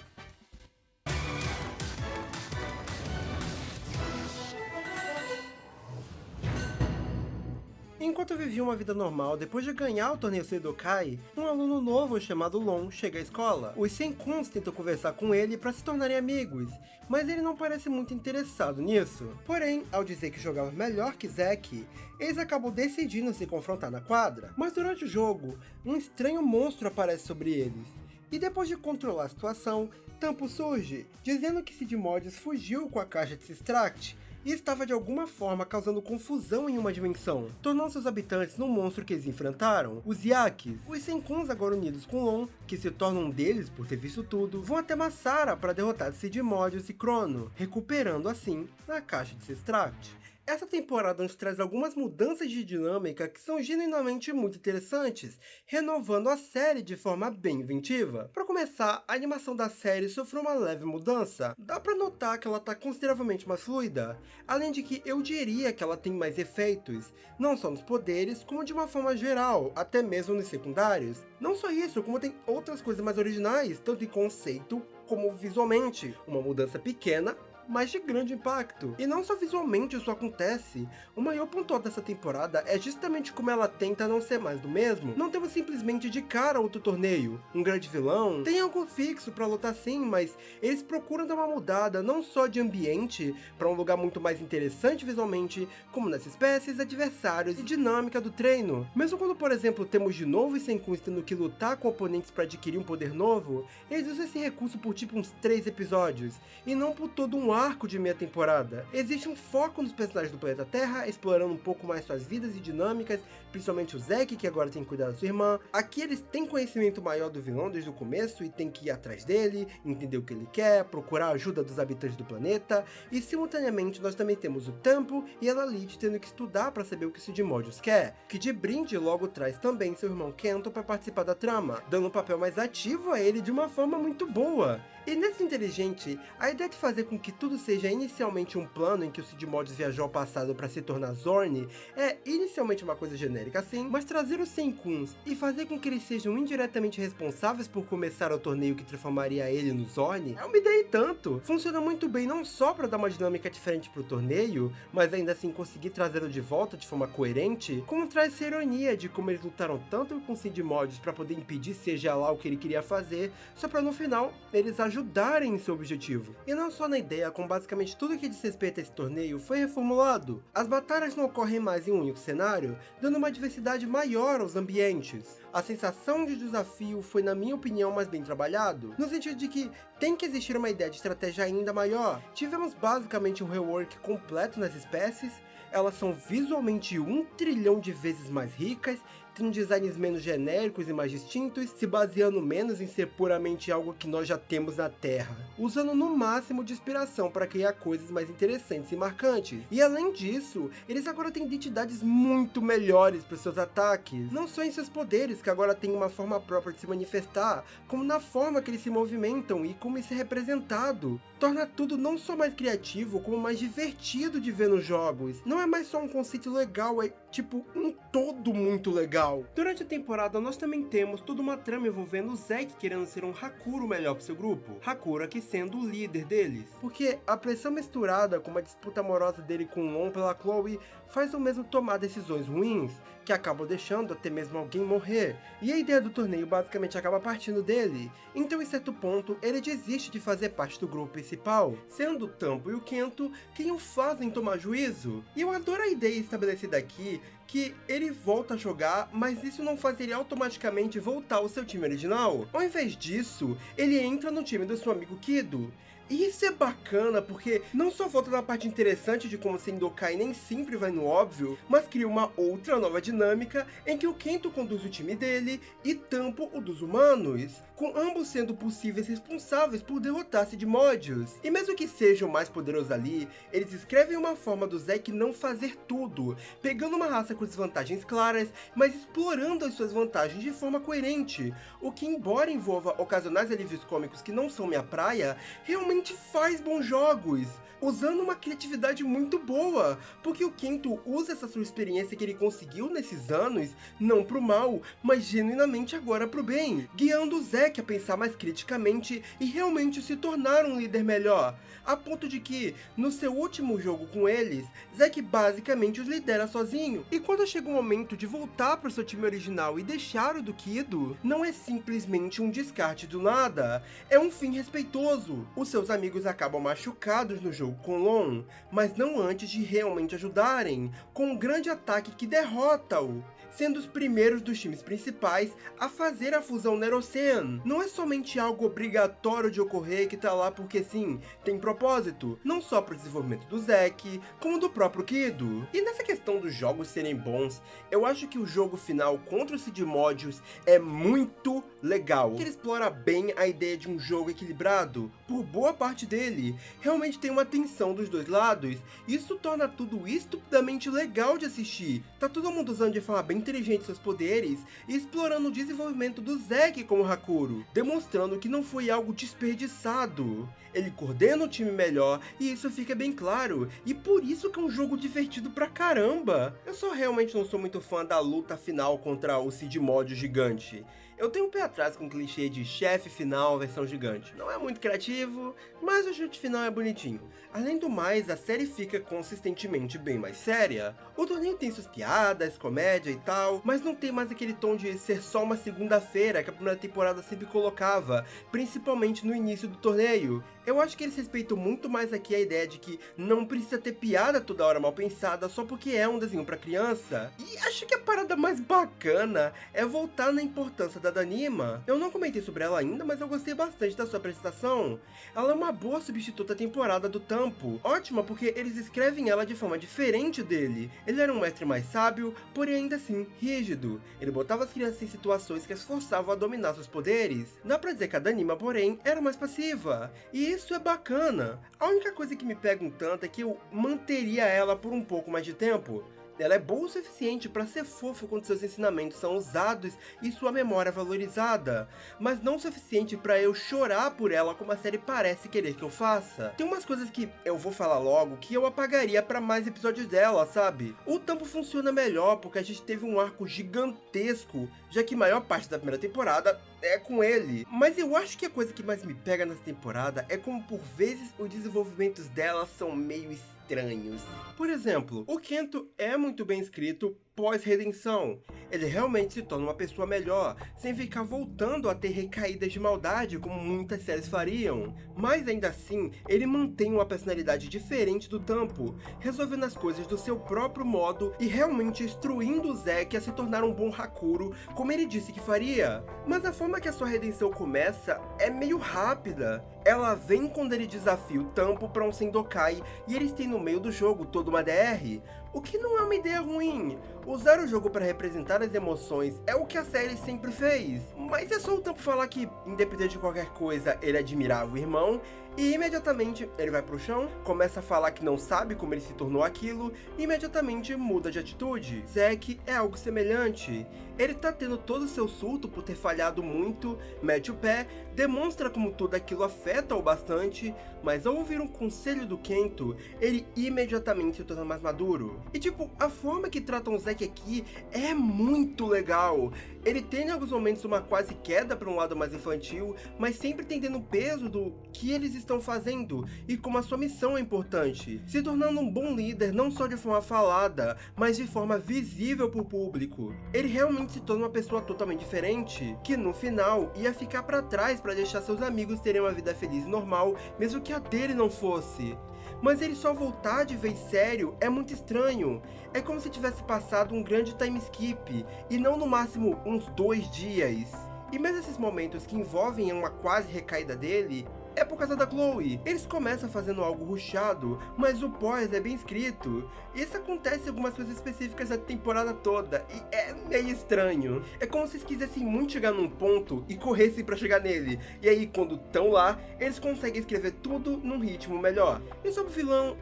Enquanto eu vivia uma vida normal, depois de ganhar o torneio Sendokai, um aluno novo chamado Lon chega à escola. Os Senkuns tentam conversar com ele para se tornarem amigos, mas ele não parece muito interessado nisso. Porém, ao dizer que jogava melhor que Zack, eles acabam decidindo se confrontar na quadra. Mas durante o jogo, um estranho monstro aparece sobre eles. E depois de controlar a situação, Tampo surge, dizendo que Sid Mods fugiu com a caixa de Sistract, e estava de alguma forma causando confusão em uma dimensão, tornando seus habitantes no monstro que eles enfrentaram, os Yakis. Os Senkuns, agora unidos com Lon, que se tornam um deles por ter visto tudo, vão até Masara para derrotar Cidmodius e Crono, recuperando assim na caixa de Sestract. Essa temporada nos traz algumas mudanças de dinâmica que são genuinamente muito interessantes, renovando a série de forma bem inventiva. Para começar, a animação da série sofreu uma leve mudança. Dá para notar que ela está consideravelmente mais fluida, além de que eu diria que ela tem mais efeitos, não só nos poderes, como de uma forma geral, até mesmo nos secundários. Não só isso, como tem outras coisas mais originais, tanto em conceito como visualmente. Uma mudança pequena, mas de grande impacto. E não só visualmente isso acontece, o maior ponto alto dessa temporada é justamente como ela tenta não ser mais do mesmo. Não temos simplesmente de cara outro torneio, um grande vilão, tem algo fixo pra lutar sim, mas eles procuram dar uma mudada não só de ambiente, pra um lugar muito mais interessante visualmente, como nas espécies, adversários e dinâmica do treino. Mesmo quando, por exemplo, temos de novo os Senkuns tendo que lutar com oponentes pra adquirir um poder novo, eles usam esse recurso por tipo uns 3 episódios, e não por todo um arco de meia temporada. Existe um foco nos personagens do planeta Terra, explorando um pouco mais suas vidas e dinâmicas, principalmente o Zack, que agora tem que cuidar da sua irmã. Aqui eles têm conhecimento maior do vilão desde o começo e tem que ir atrás dele, entender o que ele quer, procurar a ajuda dos habitantes do planeta, e simultaneamente nós também temos o Tempo e a Lalit tendo que estudar para saber o que Cidmodius quer, que de brinde logo traz também seu irmão Kento para participar da trama, dando um papel mais ativo a ele de uma forma muito boa. E nesse inteligente, a ideia de fazer com que tudo seja inicialmente um plano em que o Cidmodius viajou ao passado para se tornar Zorn é inicialmente uma coisa genérica sim, mas trazer os Senkuns e fazer com que eles sejam indiretamente responsáveis por começar o torneio que transformaria ele no Zorn é uma ideia e tanto. Funciona muito bem não só para dar uma dinâmica diferente pro torneio, mas ainda assim conseguir trazê-lo de volta de forma coerente, como traz essa ironia de como eles lutaram tanto com Cidmodius para poder impedir seja lá o que ele queria fazer, só para no final eles ajudarem em seu objetivo. E não só na ideia, como basicamente tudo que diz respeito a esse torneio foi reformulado. As batalhas não ocorrem mais em um único cenário, dando uma diversidade maior aos ambientes. A sensação de desafio foi, na minha opinião, mais bem trabalhado, no sentido de que tem que existir uma ideia de estratégia ainda maior. Tivemos basicamente um rework completo nas espécies, elas são visualmente 1 trilhão de vezes mais ricas, tem designs menos genéricos e mais distintos, se baseando menos em ser puramente algo que nós já temos na Terra, usando no máximo de inspiração para criar coisas mais interessantes e marcantes. E além disso, eles agora têm identidades muito melhores para seus ataques, não só em seus poderes, que agora têm uma forma própria de se manifestar, como na forma que eles se movimentam e como isso é representado. Torna tudo não só mais criativo, como mais divertido de ver nos jogos. Não é mais só um conceito legal, é tipo um todo muito legal. Durante a temporada nós também temos toda uma trama envolvendo o Zack querendo ser um Hakuro melhor para seu grupo, Hakuro aqui sendo o líder deles, porque a pressão misturada com uma disputa amorosa dele com Lon pela Chloe faz o mesmo tomar decisões ruins, que acabam deixando até mesmo alguém morrer, e a ideia do torneio basicamente acaba partindo dele, então em certo ponto ele desiste de fazer parte do grupo principal, sendo o Tempo e o Kento quem o fazem tomar juízo. E eu adoro a ideia estabelecida aqui, que ele volta a jogar, mas isso não faz ele automaticamente voltar ao seu time original. Ao invés disso, ele entra no time do seu amigo Kido. E isso é bacana porque não só volta na parte interessante de como Sendokai nem sempre vai no óbvio, mas cria uma outra nova dinâmica em que o Kento conduz o time dele e Tempo o dos humanos, com ambos sendo possíveis responsáveis por derrotar Cidmodius. E mesmo que seja o mais poderoso ali, eles escrevem uma forma do Zack não fazer tudo, pegando uma raça com desvantagens claras, mas explorando as suas vantagens de forma coerente, o que, embora envolva ocasionais alívios cômicos que não são minha praia, realmente faz bons jogos, usando uma criatividade muito boa, porque o Kento usa essa sua experiência que ele conseguiu nesses anos, não pro mal, mas genuinamente agora pro bem, guiando o Zack a pensar mais criticamente e realmente se tornar um líder melhor, a ponto de que, no seu último jogo com eles, Zack basicamente os lidera sozinho, e quando chega o momento de voltar pro seu time original e deixar o do Kido, não é simplesmente um descarte do nada, é um fim respeitoso. Os seus amigos acabam machucados no jogo com Lon, mas não antes de realmente ajudarem, com um grande ataque que derrota-o. sendo os primeiros dos times principais a fazer a fusão Nerocean. Não é somente algo obrigatório de ocorrer que tá lá porque sim, tem propósito, não só pro desenvolvimento do Zack, como do próprio Kido. E nessa questão dos jogos serem bons, eu acho que o jogo final contra o Cid Mods é muito legal. Ele explora bem a ideia de um jogo equilibrado. Por boa parte dele, realmente tem uma tensão dos dois lados. Isso torna tudo estupidamente legal de assistir. Tá todo mundo usando de forma bem inteligente seus poderes e explorando o desenvolvimento do Zack como Hakuro, demonstrando que não foi algo desperdiçado. Ele coordena o time melhor e isso fica bem claro, e por isso que é um jogo divertido pra caramba. Eu só realmente não sou muito fã da luta final contra o Cid Mods gigante. Eu tenho um pé atrás com o clichê de chefe final versão gigante. Não é muito criativo, mas o chute final é bonitinho. Além do mais, a série fica consistentemente bem mais séria. O torneio tem suas piadas, comédia e tal, mas não tem mais aquele tom de ser só uma segunda-feira que a primeira temporada sempre colocava, principalmente no início do torneio. Eu acho que eles respeitam muito mais aqui a ideia de que não precisa ter piada toda hora mal pensada só porque é um desenho pra criança. E acho que a parada mais bacana é voltar na importância da Danima. Eu não comentei sobre ela ainda, mas eu gostei bastante da sua apresentação. Ela é uma boa substituta temporada do Tampo. Ótima porque eles escrevem ela de forma diferente dele. Ele era um mestre mais sábio, porém ainda assim rígido. Ele botava as crianças em situações que as forçavam a dominar seus poderes. Dá pra dizer que a Danima, porém, era mais passiva. E isso é bacana. A única coisa que me pega um tanto é que eu manteria ela por um pouco mais de tempo. Ela é boa o suficiente para ser fofo quando seus ensinamentos são usados e sua memória valorizada, mas não o suficiente para eu chorar por ela como a série parece querer que eu faça. Tem umas coisas que eu vou falar logo que eu apagaria para mais episódios dela, sabe? O Tampo funciona melhor porque a gente teve um arco gigantesco, já que a maior parte da primeira temporada é com ele. Mas eu acho que a coisa que mais me pega nessa temporada é como por vezes os desenvolvimentos dela são meio estranhos. Por exemplo, o Kento é muito bem escrito pós-redenção. Ele realmente se torna uma pessoa melhor, sem ficar voltando a ter recaídas de maldade como muitas séries fariam. Mas ainda assim, ele mantém uma personalidade diferente do Tampo, resolvendo as coisas do seu próprio modo e realmente instruindo o Zack a se tornar um bom Hakuro, como ele disse que faria. Mas a forma que a sua redenção começa é meio rápida. Ela vem quando ele desafia o Tampo para um Sendokai e eles têm no meio do jogo toda uma DR, o que não é uma ideia ruim. Usar o jogo para representar as emoções é o que a série sempre fez, mas é só o Tampo falar que, independente de qualquer coisa, ele admirava o irmão, e imediatamente ele vai pro chão, começa a falar que não sabe como ele se tornou aquilo, e imediatamente muda de atitude. Zack é algo semelhante. Ele tá tendo todo o seu surto por ter falhado muito, mete o pé, demonstra como tudo aquilo afeta-o bastante, mas ao ouvir um conselho do Kento, ele imediatamente se torna mais maduro. E tipo, a forma que tratam o Zack aqui é muito legal. Ele tem em alguns momentos uma quase queda para um lado mais infantil, mas sempre entendendo o peso do que eles estão fazendo e como a sua missão é importante, se tornando um bom líder não só de forma falada, mas de forma visível para o público. Ele realmente se torna uma pessoa totalmente diferente, que no final ia ficar para trás para deixar seus amigos terem uma vida feliz e normal, mesmo que a dele não fosse. Mas ele só voltar de vez sério é muito estranho. É como se tivesse passado um grande time skip, e não no máximo uns 2 dias. E mesmo esses momentos que envolvem uma quase recaída dele, é por causa da Chloe. Eles começam fazendo algo rushado, mas o pós é bem escrito. Isso acontece em algumas coisas específicas da temporada toda, e é meio estranho. É como se eles quisessem muito chegar num ponto e corressem pra chegar nele. E aí, quando estão lá, eles conseguem escrever tudo num ritmo melhor. E sobre o vilão,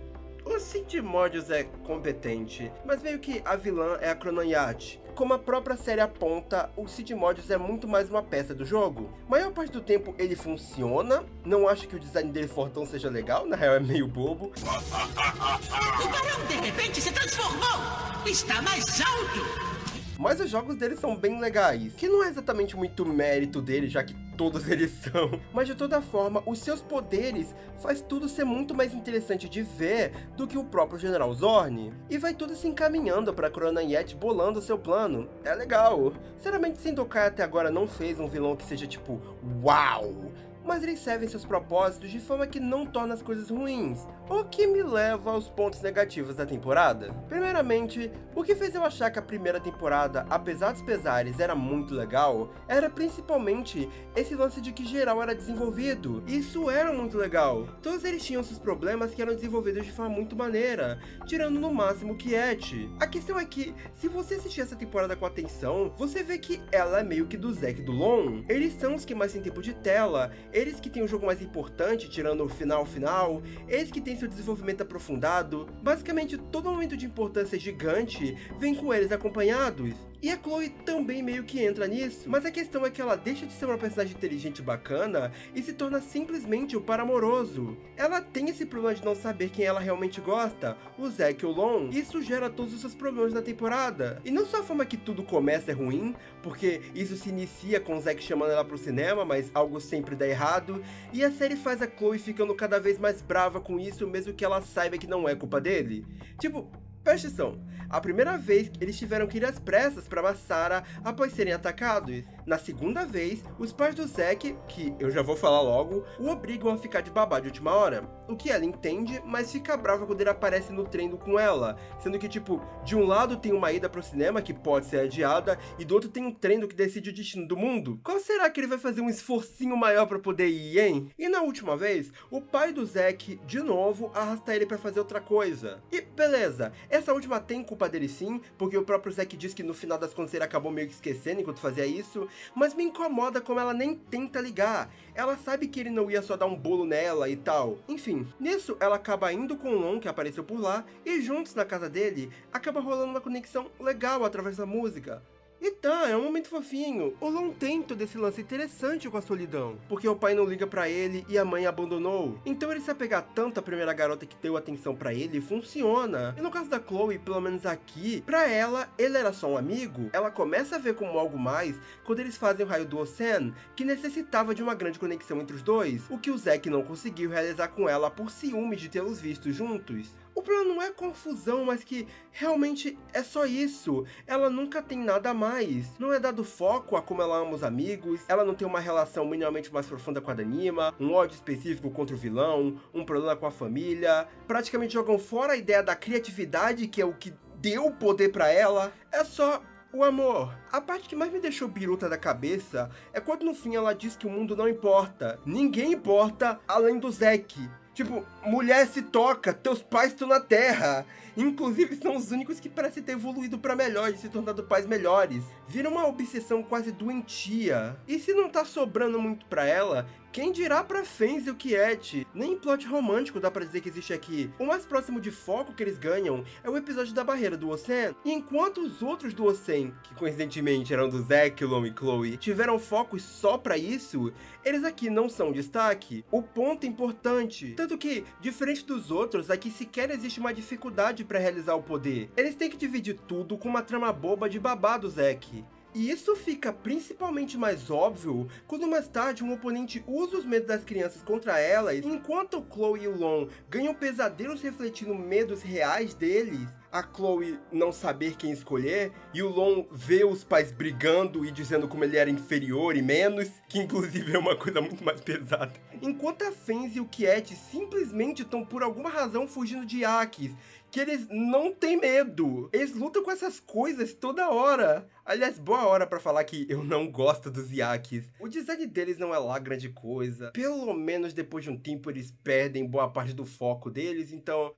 o Cid Mods é competente, mas meio que a vilã é a Chrononyacht. Como a própria série aponta, o Cid Mods é muito mais uma peça do jogo. Maior parte do tempo ele funciona, não acho que o design dele fortão seja legal, na real é meio bobo. O barão de repente se transformou! Está mais alto! Mas os jogos dele são bem legais, que não é exatamente muito mérito dele, já que todos eles são. Mas de toda forma, os seus poderes faz tudo ser muito mais interessante de ver do que o próprio General Zorn. E vai tudo se encaminhando pra Chrononyacht bolando seu plano. É legal. Sinceramente, Sendokai até agora não fez um vilão que seja tipo, uau! Mas eles servem seus propósitos de forma que não torna as coisas ruins. O que me leva aos pontos negativos da temporada. Primeiramente, o que fez eu achar que a primeira temporada, apesar dos pesares, era muito legal, era principalmente esse lance de que geral era desenvolvido. Isso era muito legal. Todos eles tinham seus problemas que eram desenvolvidos de forma muito maneira, tirando no máximo o Kiet. A questão é que, se você assistir essa temporada com atenção, você vê que ela é meio que do Zack e do Lon. Eles são os que mais têm tempo de tela, eles que têm o jogo mais importante, tirando o final, eles que têm seu desenvolvimento aprofundado. Basicamente, todo momento de importância gigante vem com eles acompanhados. E a Chloe também meio que entra nisso, mas a questão é que ela deixa de ser uma personagem inteligente e bacana e se torna simplesmente o par amoroso. Ela tem esse problema de não saber quem ela realmente gosta, o Zack ou o Lon, e isso gera todos os seus problemas na temporada. E não só a forma que tudo começa é ruim, porque isso se inicia com o Zack chamando ela pro cinema, mas algo sempre dá errado, e a série faz a Chloe ficando cada vez mais brava com isso, mesmo que ela saiba que não é culpa dele. Tipo, presta atenção, a primeira vez eles tiveram que ir às pressas para Massara após serem atacados. Na segunda vez, os pais do Zack, que eu já vou falar logo, o obrigam a ficar de babá de última hora. O que ela entende, mas fica brava quando ele aparece no treino com ela, sendo que, tipo, de um lado tem uma ida pro cinema que pode ser adiada, e do outro tem um treino que decide o destino do mundo. Qual será que ele vai fazer um esforcinho maior para poder ir, hein? E na última vez, o pai do Zack, de novo, arrasta ele para fazer outra coisa. E beleza, essa última tem culpa dele sim, porque o próprio Zack diz que no final das contas ele acabou meio que esquecendo enquanto fazia isso, mas me incomoda como ela nem tenta ligar. Ela sabe que ele não ia só dar um bolo nela e tal. Enfim, nisso ela acaba indo com o Lon, que apareceu por lá, e juntos na casa dele, acaba rolando uma conexão legal através da música. E tá, é um momento fofinho. O Lon tem todo esse lance interessante com a solidão, porque o pai não liga pra ele e a mãe abandonou. Então ele se apegar tanto à primeira garota que deu atenção pra ele, funciona. E no caso da Chloe, pelo menos aqui, pra ela, ele era só um amigo. Ela começa a ver como algo mais quando eles fazem o raio do Ocean, que necessitava de uma grande conexão entre os dois, o que o Zack não conseguiu realizar com ela por ciúme de tê-los vistos juntos. O problema não é confusão, mas que realmente é só isso. Ela nunca tem nada a mais. Não é dado foco a como ela ama os amigos, ela não tem uma relação minimamente mais profunda com a Danima, um ódio específico contra o vilão, um problema com a família. Praticamente jogam fora a ideia da criatividade, que é o que deu poder pra ela. É só o amor. A parte que mais me deixou biruta da cabeça é quando no fim ela diz que o mundo não importa. Ninguém importa além do Zack. Tipo, mulher se toca, teus pais estão na Terra. Inclusive são os únicos que parecem ter evoluído pra melhor e se tornado pais melhores. Vira uma obsessão quase doentia. E se não tá sobrando muito pra ela, quem dirá pra Fenzi o Kiet? Nem plot romântico dá pra dizer que existe aqui. O mais próximo de foco que eles ganham é o episódio da barreira do Ocean. E enquanto os outros do Ocean, que coincidentemente eram do Zack, Lon e Chloe, tiveram focos só pra isso, eles aqui não são destaque. O ponto importante. Tanto que, diferente dos outros, aqui sequer existe uma dificuldade pra realizar o poder. Eles têm que dividir tudo com uma trama boba de babá do Zack. E isso fica principalmente mais óbvio quando mais tarde um oponente usa os medos das crianças contra elas, enquanto o Chloe e o Lon ganham pesadelos refletindo medos reais deles. A Chloe não saber quem escolher, e o Lon vê os pais brigando e dizendo como ele era inferior e menos, que inclusive é uma coisa muito mais pesada. Enquanto a Fenzi e o Kiet simplesmente estão por alguma razão fugindo de Akis, que eles não têm medo. Eles lutam com essas coisas toda hora. Aliás, boa hora pra falar que eu não gosto dos Yakis. O design deles não é lá grande coisa. Pelo menos depois de um tempo eles perdem boa parte do foco deles, então...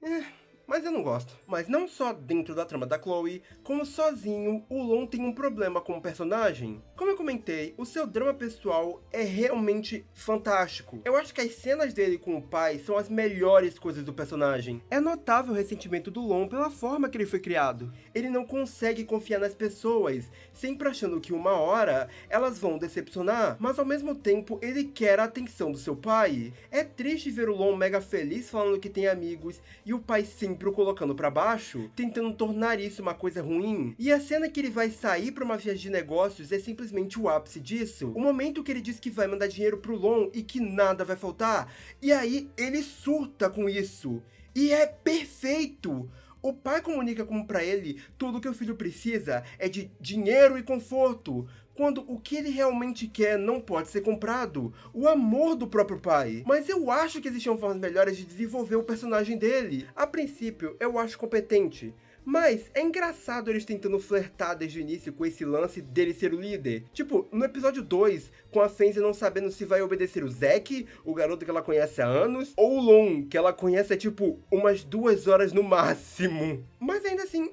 Mas eu não gosto. Mas não só dentro da trama da Chloe, como sozinho, o Lon tem um problema como personagem. Como eu comentei, o seu drama pessoal é realmente fantástico. Eu acho que as cenas dele com o pai são as melhores coisas do personagem. É notável o ressentimento do Lon pela forma que ele foi criado. Ele não consegue confiar nas pessoas, sempre achando que uma hora elas vão decepcionar, mas ao mesmo tempo ele quer a atenção do seu pai. É triste ver o Lon mega feliz falando que tem amigos e o pai sempre o colocando pra baixo, tentando tornar isso uma coisa ruim. E a cena que ele vai sair pra uma viagem de negócios é simplesmente o ápice disso. O momento que ele diz que vai mandar dinheiro pro Lon e que nada vai faltar. E aí ele surta com isso. E é perfeito! O pai comunica como pra ele tudo que o filho precisa é de dinheiro e conforto. quando o que ele realmente quer não pode ser comprado, o amor do próprio pai. Mas eu acho que existiam formas melhores de desenvolver o personagem dele. A princípio, eu acho competente. Mas é engraçado eles tentando flertar desde o início com esse lance dele ser o líder. Tipo, no episódio 2, com a Fenzi não sabendo se vai obedecer o Zack, o garoto que ela conhece há anos, ou o Lon, que ela conhece há tipo umas 2 horas no máximo. Mas ainda assim,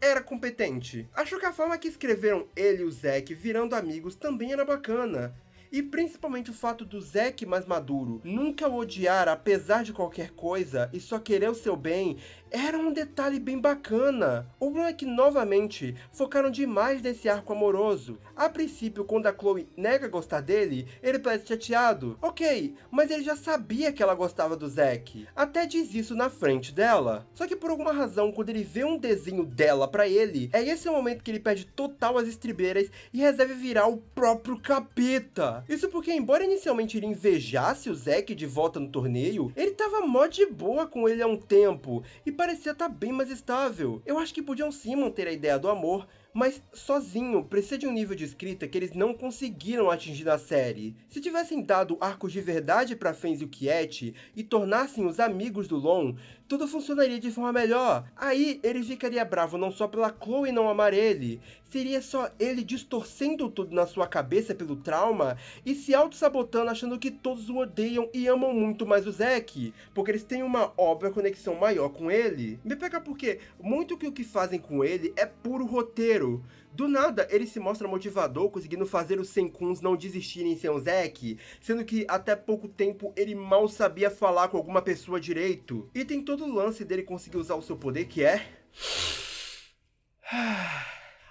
era competente. Acho que a forma que escreveram ele e o Zack virando amigos também era bacana. E principalmente o fato do Zack mais maduro nunca o odiar apesar de qualquer coisa e só querer o seu bem, era um detalhe bem bacana. O problema é que, novamente, focaram demais nesse arco amoroso. A princípio, quando a Chloe nega gostar dele, ele parece chateado. Ok, mas ele já sabia que ela gostava do Zack. Até diz isso na frente dela. Só que por alguma razão, quando ele vê um desenho dela pra ele, é esse o momento que ele perde total as estribeiras e resolve virar o próprio capeta. Isso porque, embora inicialmente ele invejasse o Zack de volta no torneio, ele tava mó de boa com ele há um tempo e parecia estar bem mais estável. Eu acho que podiam sim manter a ideia do amor, mas sozinho precisa de um nível de escrita que eles não conseguiram atingir na série. Se tivessem dado arcos de verdade pra Fenzi e o Quiet e tornassem os amigos do Lon, tudo funcionaria de forma melhor. Aí ele ficaria bravo não só pela Chloe não amar ele, seria só ele distorcendo tudo na sua cabeça pelo trauma e se auto-sabotando achando que todos o odeiam e amam muito mais o Zack, porque eles têm uma óbvia conexão maior com ele. Me pega porque muito que o que fazem com ele é puro roteiro. Do nada, ele se mostra motivador, conseguindo fazer os Senkuns não desistirem sem o Zack, sendo que até pouco tempo ele mal sabia falar com alguma pessoa direito. E tem todo o lance dele conseguir usar o seu poder, que é...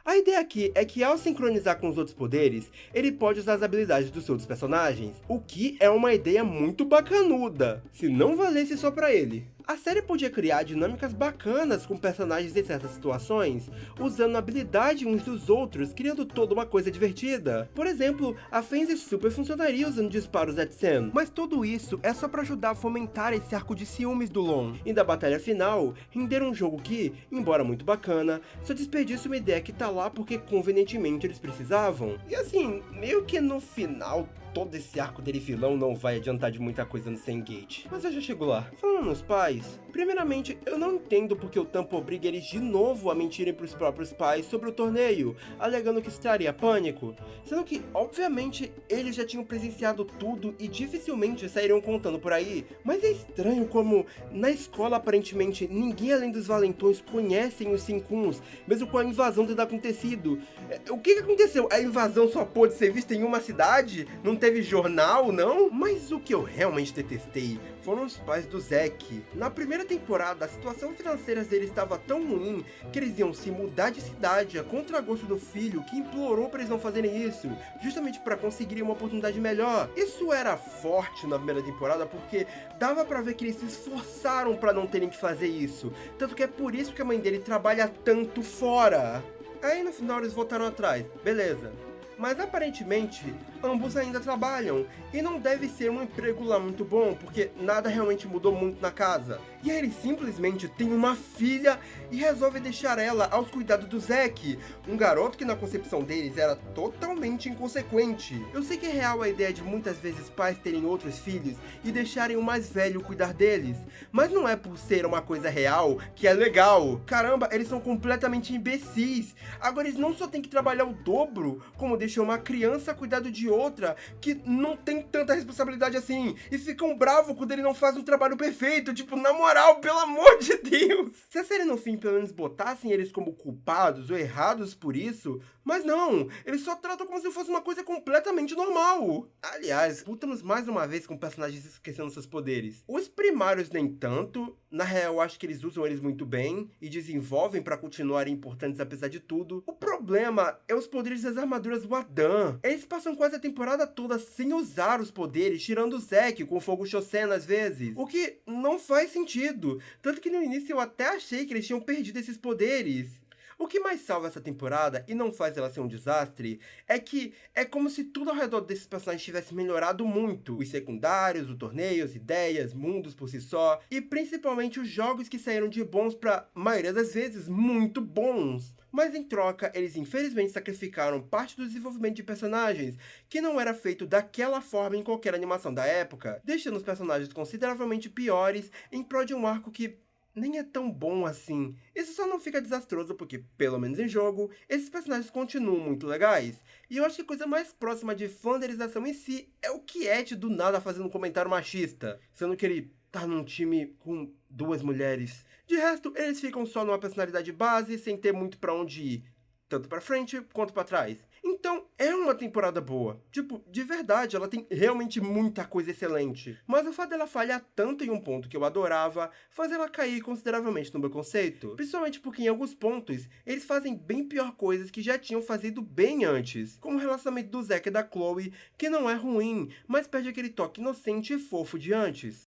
A ideia aqui é que ao sincronizar com os outros poderes, ele pode usar as habilidades dos outros personagens, o que é uma ideia muito bacanuda, se não valesse só pra ele. A série podia criar dinâmicas bacanas com personagens em certas situações, usando a habilidade uns dos outros, criando toda uma coisa divertida. Por exemplo, a Fenzi super funcionaria usando disparos at Sen, mas tudo isso é só pra ajudar a fomentar esse arco de ciúmes do Lon. E da batalha final, render um jogo que, embora muito bacana, só desperdiça uma ideia que tá lá porque convenientemente eles precisavam. E assim, meio que no final, todo esse arco dele vilão não vai adiantar de muita coisa no Sengate. Mas eu já chego lá. Falando nos pais, primeiramente, eu não entendo porque o Tampa obriga eles de novo a mentirem pros próprios pais sobre o torneio, alegando que estaria pânico, sendo que, obviamente, eles já tinham presenciado tudo e dificilmente sairiam contando por aí. Mas é estranho como, na escola, aparentemente, ninguém além dos valentões conhecem os Senkuns, mesmo com a invasão tendo acontecido. O que aconteceu? A invasão só pôde ser vista em uma cidade? Não teve jornal, não? Mas o que eu realmente detestei foram os pais do Zack. Na primeira temporada, a situação financeira deles estava tão ruim que eles iam se mudar de cidade a contragosto do filho, que implorou para eles não fazerem isso, justamente para conseguirem uma oportunidade melhor. Isso era forte na primeira temporada porque dava para ver que eles se esforçaram para não terem que fazer isso, tanto que é por isso que a mãe dele trabalha tanto fora. Aí no final eles voltaram atrás, beleza. Mas aparentemente, ambos ainda trabalham, e não deve ser um emprego lá muito bom, porque nada realmente mudou muito na casa. E aí eles simplesmente têm uma filha e resolvem deixar ela aos cuidados do Zack, um garoto que na concepção deles era totalmente inconsequente. Eu sei que é real a ideia de muitas vezes pais terem outros filhos e deixarem o mais velho cuidar deles, mas não é por ser uma coisa real que é legal. Caramba, eles são completamente imbecis. Agora eles não só têm que trabalhar o dobro, como deixam uma criança cuidado de outra que não tem tanta responsabilidade assim, e ficam bravos quando ele não faz um trabalho perfeito, tipo, na moral, pelo amor de Deus. Se a série no fim pelo menos botassem eles como culpados ou errados por isso, mas não, eles só tratam como se fosse uma coisa completamente normal. Aliás, voltamos mais uma vez com personagens esquecendo seus poderes. Os primários nem tanto, na real eu acho que eles usam eles muito bem e desenvolvem pra continuarem importantes apesar de tudo. O problema é os poderes das armaduras do Adam. Eles passam quase a temporada toda sem usar os poderes, tirando o Zack com fogo Shosen às vezes, o que não faz sentido, tanto que no início eu até achei que eles tinham perdido esses poderes. O que mais salva essa temporada e não faz ela ser um desastre é que é como se tudo ao redor desses personagens tivesse melhorado muito. Os secundários, o torneio, as ideias, mundos por si só, e principalmente os jogos que saíram de bons pra, maioria das vezes, muito bons. Mas em troca, eles infelizmente sacrificaram parte do desenvolvimento de personagens, que não era feito daquela forma em qualquer animação da época, deixando os personagens consideravelmente piores em prol de um arco que nem é tão bom assim. Isso só não fica desastroso porque, pelo menos em jogo, esses personagens continuam muito legais. E eu acho que a coisa mais próxima de flanderização em si é o Quiet do nada fazendo um comentário machista, sendo que ele tá num time com 2 mulheres. De resto, eles ficam só numa personalidade base, sem ter muito pra onde ir, tanto pra frente quanto pra trás. Então, é uma temporada boa. Tipo, de verdade, ela tem realmente muita coisa excelente. Mas o fato dela falhar tanto em um ponto que eu adorava, faz ela cair consideravelmente no meu conceito. Principalmente porque em alguns pontos, eles fazem bem pior coisas que já tinham fazido bem antes. Como o relacionamento do Zack e da Chloe, que não é ruim, mas perde aquele toque inocente e fofo de antes.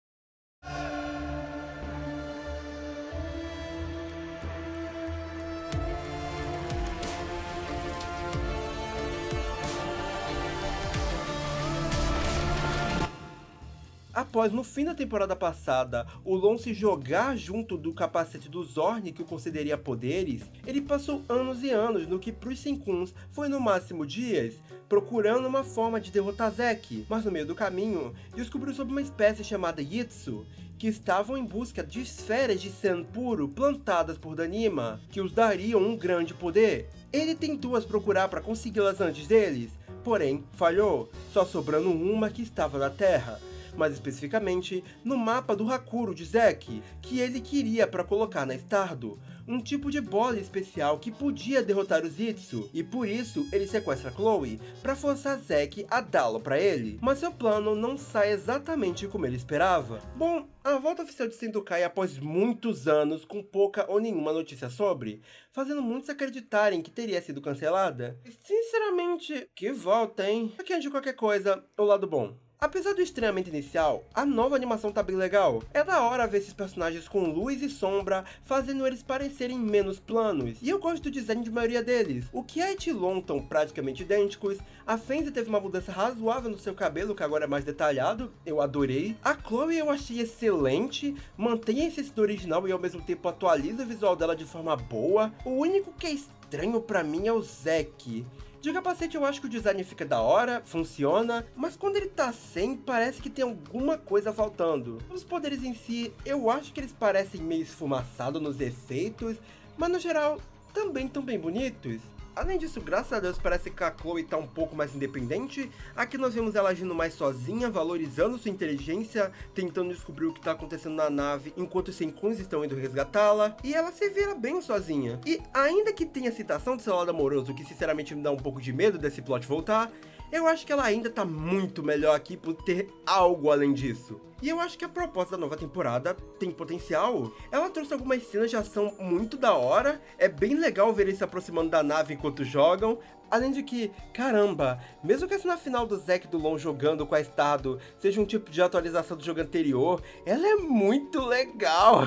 Após, no fim da temporada passada, o Lon se jogar junto do capacete do Zorn que o concederia poderes, ele passou anos e anos no que pros Cincuns foi no máximo dias, procurando uma forma de derrotar Zack, mas no meio do caminho, descobriu sobre uma espécie chamada Yitsu, que estavam em busca de esferas de Sen puro plantadas por Danima, que os dariam um grande poder. Ele tentou as procurar para consegui-las antes deles, porém falhou, só sobrando uma que estava na Terra. Mais especificamente no mapa do Hakuro de Zack, que ele queria para colocar na Stardo, um tipo de bola especial que podia derrotar os Yitsu, e por isso ele sequestra Chloe para forçar Zack a dá-lo para ele, mas seu plano não sai exatamente como ele esperava. Bom, a volta oficial de Sentokai após muitos anos com pouca ou nenhuma notícia sobre, fazendo muitos acreditarem que teria sido cancelada. Sinceramente, que volta, hein? Aqui antes de qualquer coisa, o lado bom. Apesar do estranhamento inicial, a nova animação tá bem legal. É da hora ver esses personagens com luz e sombra, fazendo eles parecerem menos planos. E eu gosto do design de maioria deles. O Quiet e Lon estão praticamente idênticos, a Fenzi teve uma mudança razoável no seu cabelo, que agora é mais detalhado, eu adorei. A Chloe eu achei excelente, mantém a essência do original e ao mesmo tempo atualiza o visual dela de forma boa. O único que é estranho pra mim é o Zack. De capacete eu acho que o design fica da hora, funciona, mas quando ele tá sem, parece que tem alguma coisa faltando. Os poderes em si, eu acho que eles parecem meio esfumaçados nos efeitos, mas no geral, também tão bem bonitos. Além disso, graças a Deus, parece que a Chloe tá um pouco mais independente. Aqui nós vemos ela agindo mais sozinha, valorizando sua inteligência, tentando descobrir o que tá acontecendo na nave, enquanto os Senkuns estão indo resgatá-la. E ela se vira bem sozinha. E ainda que tenha citação do seu lado amoroso, que sinceramente me dá um pouco de medo desse plot voltar, eu acho que ela ainda tá muito melhor aqui por ter algo além disso. E eu acho que a proposta da nova temporada tem potencial. Ela trouxe algumas cenas de ação muito da hora, é bem legal ver eles se aproximando da nave enquanto jogam. Além de que, caramba, mesmo que a cena final do Zack e do Lon jogando com a Stardo seja um tipo de atualização do jogo anterior, ela é muito legal.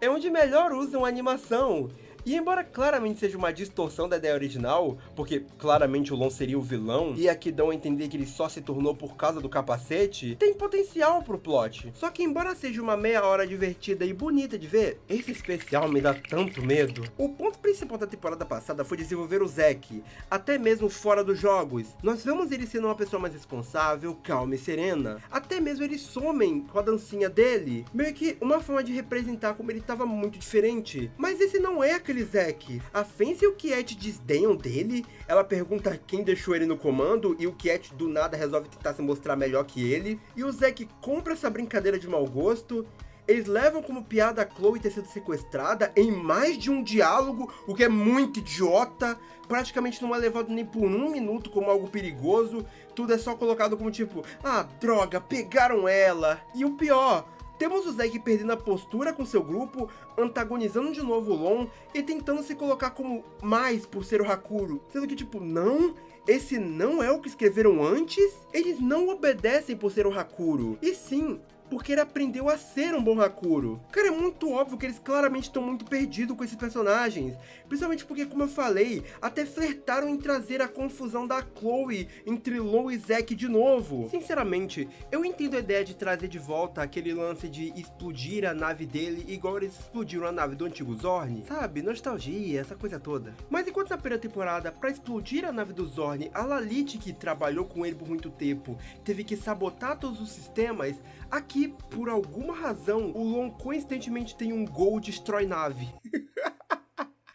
É onde melhor usam a animação. E embora claramente seja uma distorção da ideia original, porque claramente o Lon seria o vilão, e aqui dão a entender que ele só se tornou por causa do capacete, tem potencial pro plot. Só que embora seja uma meia hora divertida e bonita de ver, esse especial me dá tanto medo. O ponto principal da temporada passada foi desenvolver o Zack, até mesmo fora dos jogos. Nós vemos ele sendo uma pessoa mais responsável, calma e serena. Até mesmo eles somem com a dancinha dele, meio que uma forma de representar como ele estava muito diferente. Mas esse não é aquele Zack. A Fenzi e o Quiet desdenham dele, ela pergunta quem deixou ele no comando, e o Quiet do nada resolve tentar se mostrar melhor que ele, e o Zack compra essa brincadeira de mau gosto. Eles levam como piada a Chloe ter sido sequestrada em mais de um diálogo, o que é muito idiota. Praticamente não é levado nem por um minuto como algo perigoso, tudo é só colocado como tipo, ah, droga, pegaram ela. E o pior, temos o Zack perdendo a postura com seu grupo, antagonizando de novo o Lon e tentando se colocar como mais por ser o Hakuro. Sendo que tipo, não, esse não é o que escreveram antes? Eles não obedecem por ser o Hakuro. E sim, porque ele aprendeu a ser um bom Hakuro. Cara, é muito óbvio que eles claramente estão muito perdidos com esses personagens, principalmente porque, como eu falei, até flertaram em trazer a confusão da Chloe entre Law e Zack de novo. Sinceramente, eu entendo a ideia de trazer de volta aquele lance de explodir a nave dele igual eles explodiram a nave do antigo Zorn, sabe? Nostalgia, essa coisa toda. Mas enquanto na primeira temporada, pra explodir a nave do Zorn, a Lalith, que trabalhou com ele por muito tempo, teve que sabotar todos os sistemas, aqui, por alguma razão, o Long coincidentemente tem um Gol Destrói Nave.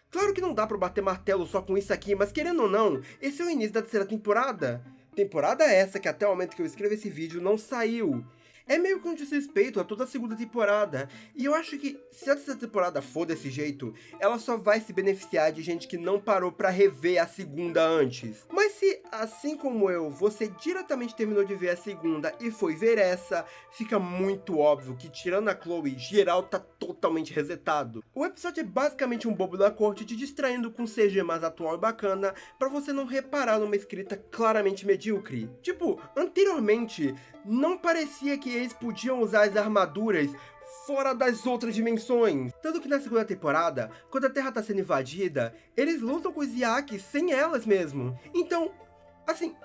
Claro que não dá pra bater martelo só com isso aqui, mas querendo ou não, esse é o início da terceira temporada. Temporada essa que até o momento que eu escrevo esse vídeo não saiu. É meio que um desrespeito a toda a segunda temporada, e eu acho que se a terceira temporada for desse jeito, ela só vai se beneficiar de gente que não parou pra rever a segunda antes. Mas se, assim como eu, você diretamente terminou de ver a segunda e foi ver essa, fica muito óbvio que, tirando a Chloe, geral tá totalmente resetado. O episódio é basicamente um bobo da corte te distraindo com um CG mais atual e bacana, pra você não reparar numa escrita claramente medíocre. Tipo, anteriormente, não parecia que eles podiam usar as armaduras fora das outras dimensões. Tanto que na segunda temporada, quando a Terra tá sendo invadida, eles lutam com os Yaki sem elas mesmo. Então, assim,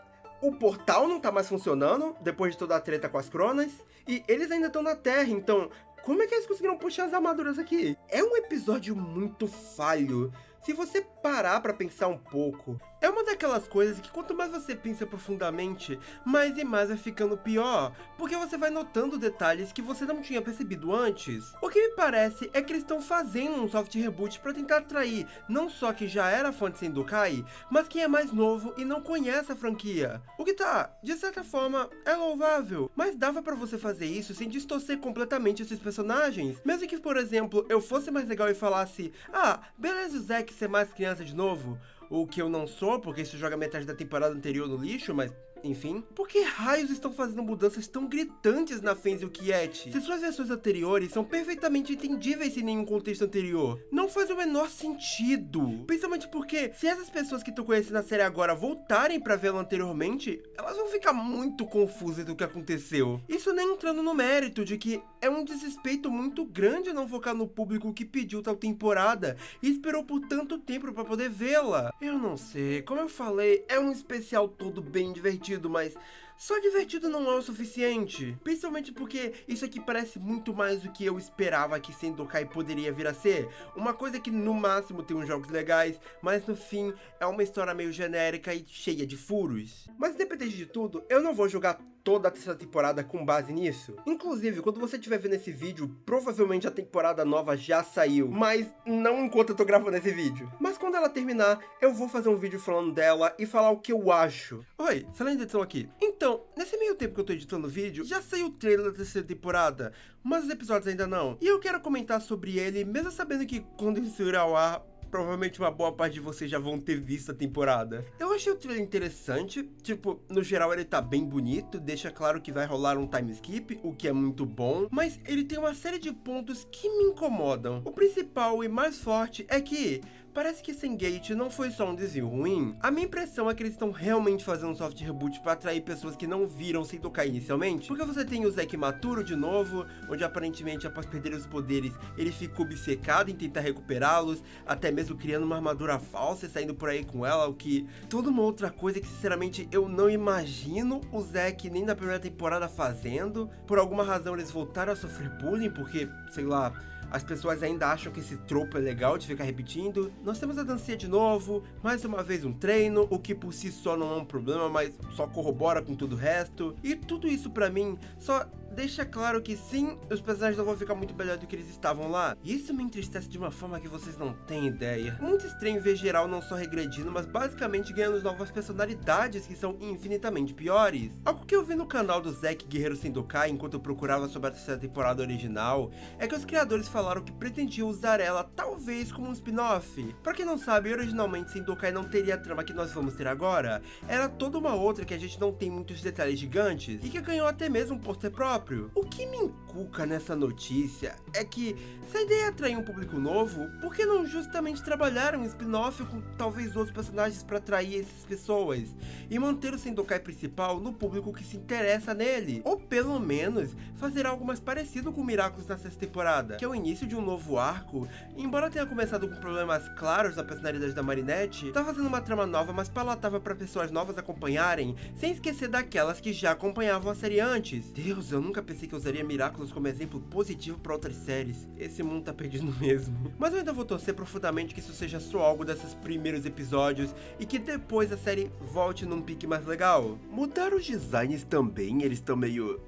o portal não tá mais funcionando, depois de toda a treta com as Cronas, e eles ainda estão na Terra, então como é que eles conseguiram puxar as armaduras aqui? É um episódio muito falho. Se você parar pra pensar um pouco, é uma daquelas coisas que quanto mais você pensa profundamente, mais e mais vai ficando pior, porque você vai notando detalhes que você não tinha percebido antes. O que me parece é que eles estão fazendo um soft reboot pra tentar atrair não só quem já era fã de Sendokai, mas quem é mais novo e não conhece a franquia. O que tá, de certa forma, é louvável, mas dava pra você fazer isso sem distorcer completamente esses personagens. Mesmo que, por exemplo, eu fosse mais legal e falasse, ah, beleza o Zack ser mais criança de novo, o que eu não sou, porque isso joga metade da temporada anterior no lixo, mas enfim. Por que raios estão fazendo mudanças tão gritantes na Fence e o Quiet? Se suas versões anteriores são perfeitamente entendíveis sem nenhum contexto anterior, não faz o menor sentido. Principalmente porque, se essas pessoas que estão conhecendo a série agora voltarem pra vê-la anteriormente, elas vão ficar muito confusas do que aconteceu. Isso nem entrando no mérito de que é um desrespeito muito grande não focar no público que pediu tal temporada e esperou por tanto tempo pra poder vê-la. Eu não sei, como eu falei, é um especial todo bem divertido, mas só divertido não é o suficiente. Principalmente porque isso aqui parece muito mais do que eu esperava que Sendokai poderia vir a ser. Uma coisa que no máximo tem uns jogos legais, mas no fim é uma história meio genérica e cheia de furos. Mas independente de tudo, eu não vou jogar toda a terceira temporada com base nisso. Inclusive, quando você estiver vendo esse vídeo, provavelmente a temporada nova já saiu, mas não enquanto eu tô gravando esse vídeo. Mas quando ela terminar, eu vou fazer um vídeo falando dela e falar o que eu acho. Oi, Selena Edição aqui. Então, nesse meio tempo que eu tô editando o vídeo, já saiu o trailer da terceira temporada, mas os episódios ainda não. E eu quero comentar sobre ele, mesmo sabendo que quando isso ir ao ar, provavelmente uma boa parte de vocês já vão ter visto a temporada. Eu achei o trailer interessante, tipo, no geral ele tá bem bonito, deixa claro que vai rolar um time skip, o que é muito bom, mas ele tem uma série de pontos que me incomodam. O principal e mais forte é que parece que Sengate não foi só um desvio ruim. A minha impressão é que eles estão realmente fazendo um soft reboot pra atrair pessoas que não viram Sendokai inicialmente. Porque você tem o Zack maturo de novo, onde aparentemente após perder os poderes, ele fica obcecado em tentar recuperá-los, até mesmo criando uma armadura falsa e saindo por aí com ela, o que toda uma outra coisa que sinceramente eu não imagino o Zack nem na primeira temporada fazendo. Por alguma razão eles voltaram a sofrer bullying, porque, sei lá, as pessoas ainda acham que esse tropo é legal de ficar repetindo. Nós temos a dancinha de novo, mais uma vez um treino, o que por si só não é um problema, mas só corrobora com tudo o resto. E tudo isso pra mim só deixa claro que sim, os personagens não vão ficar muito melhor do que eles estavam lá. E isso me entristece de uma forma que vocês não têm ideia. Muito estranho ver geral não só regredindo, mas basicamente ganhando novas personalidades que são infinitamente piores. Algo que eu vi no canal do Zack Guerreiro Sendokai enquanto eu procurava sobre a terceira temporada original, é que os criadores falaram que pretendiam usar ela talvez como um spin-off. Pra quem não sabe, originalmente Sendokai não teria a trama que nós vamos ter agora. Era toda uma outra que a gente não tem muitos detalhes gigantes, e que ganhou até mesmo um pôster próprio. próprio. O que me encuca nessa notícia é que, se a ideia é atrair um público novo, por que não justamente trabalhar um spin-off com talvez outros personagens para atrair essas pessoas e manter o Sendokai principal no público que se interessa nele? Ou pelo menos fazer algo mais parecido com Miraculous na sexta temporada, que é o início de um novo arco. Embora tenha começado com problemas claros na personalidade da Marinette, tá fazendo uma trama nova, mas palatável para pessoas novas acompanharem, sem esquecer daquelas que já acompanhavam a série antes. Deus, eu nunca pensei que eu usaria Miraculous como exemplo positivo para outras séries. Esse mundo tá perdido mesmo. Mas eu ainda vou torcer profundamente que isso seja só algo desses primeiros episódios e que depois a série volte num pique mais legal. Mudaram os designs também, eles estão meio...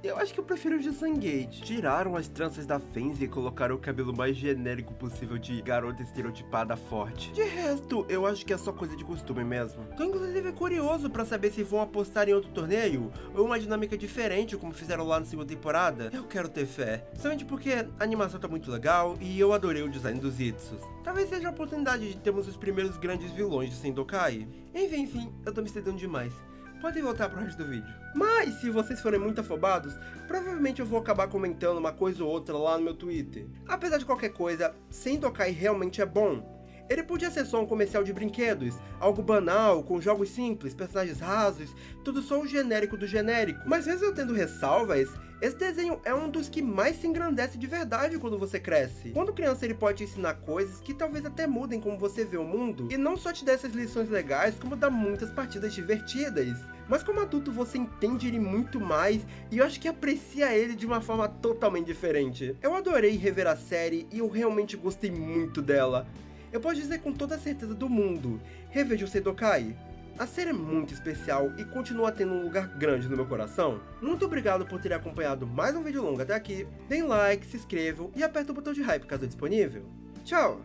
eu acho que eu prefiro os de Sungate. Tiraram as tranças da Fenzi e colocaram o cabelo mais genérico possível de garota estereotipada forte. De resto, eu acho que é só coisa de costume mesmo. Tô inclusive curioso pra saber se vão apostar em outro torneio ou uma dinâmica diferente como fizeram lá na segunda temporada. Eu quero ter fé, somente porque a animação tá muito legal e eu adorei o design dos Itsus. Talvez seja a oportunidade de termos os primeiros grandes vilões de Sendokai. Enfim, eu tô me estendendo demais. Podem voltar pro resto do vídeo. Mas, se vocês forem muito afobados, provavelmente eu vou acabar comentando uma coisa ou outra lá no meu Twitter. Apesar de qualquer coisa, Sendokai realmente é bom. Ele podia ser só um comercial de brinquedos, algo banal, com jogos simples, personagens rasos, tudo só o genérico do genérico. Mas mesmo eu tendo ressalvas, esse desenho é um dos que mais se engrandece de verdade quando você cresce. Quando criança ele pode te ensinar coisas que talvez até mudem como você vê o mundo, e não só te dá essas lições legais, como dá muitas partidas divertidas. Mas como adulto você entende ele muito mais, e eu acho que aprecia ele de uma forma totalmente diferente. Eu adorei rever a série e eu realmente gostei muito dela. Eu posso dizer com toda a certeza do mundo, reveja o Sendokai. A série é muito especial e continua tendo um lugar grande no meu coração. Muito obrigado por terem acompanhado mais um vídeo longo até aqui. Deem like, se inscrevam e apertem o botão de hype caso disponível. Tchau!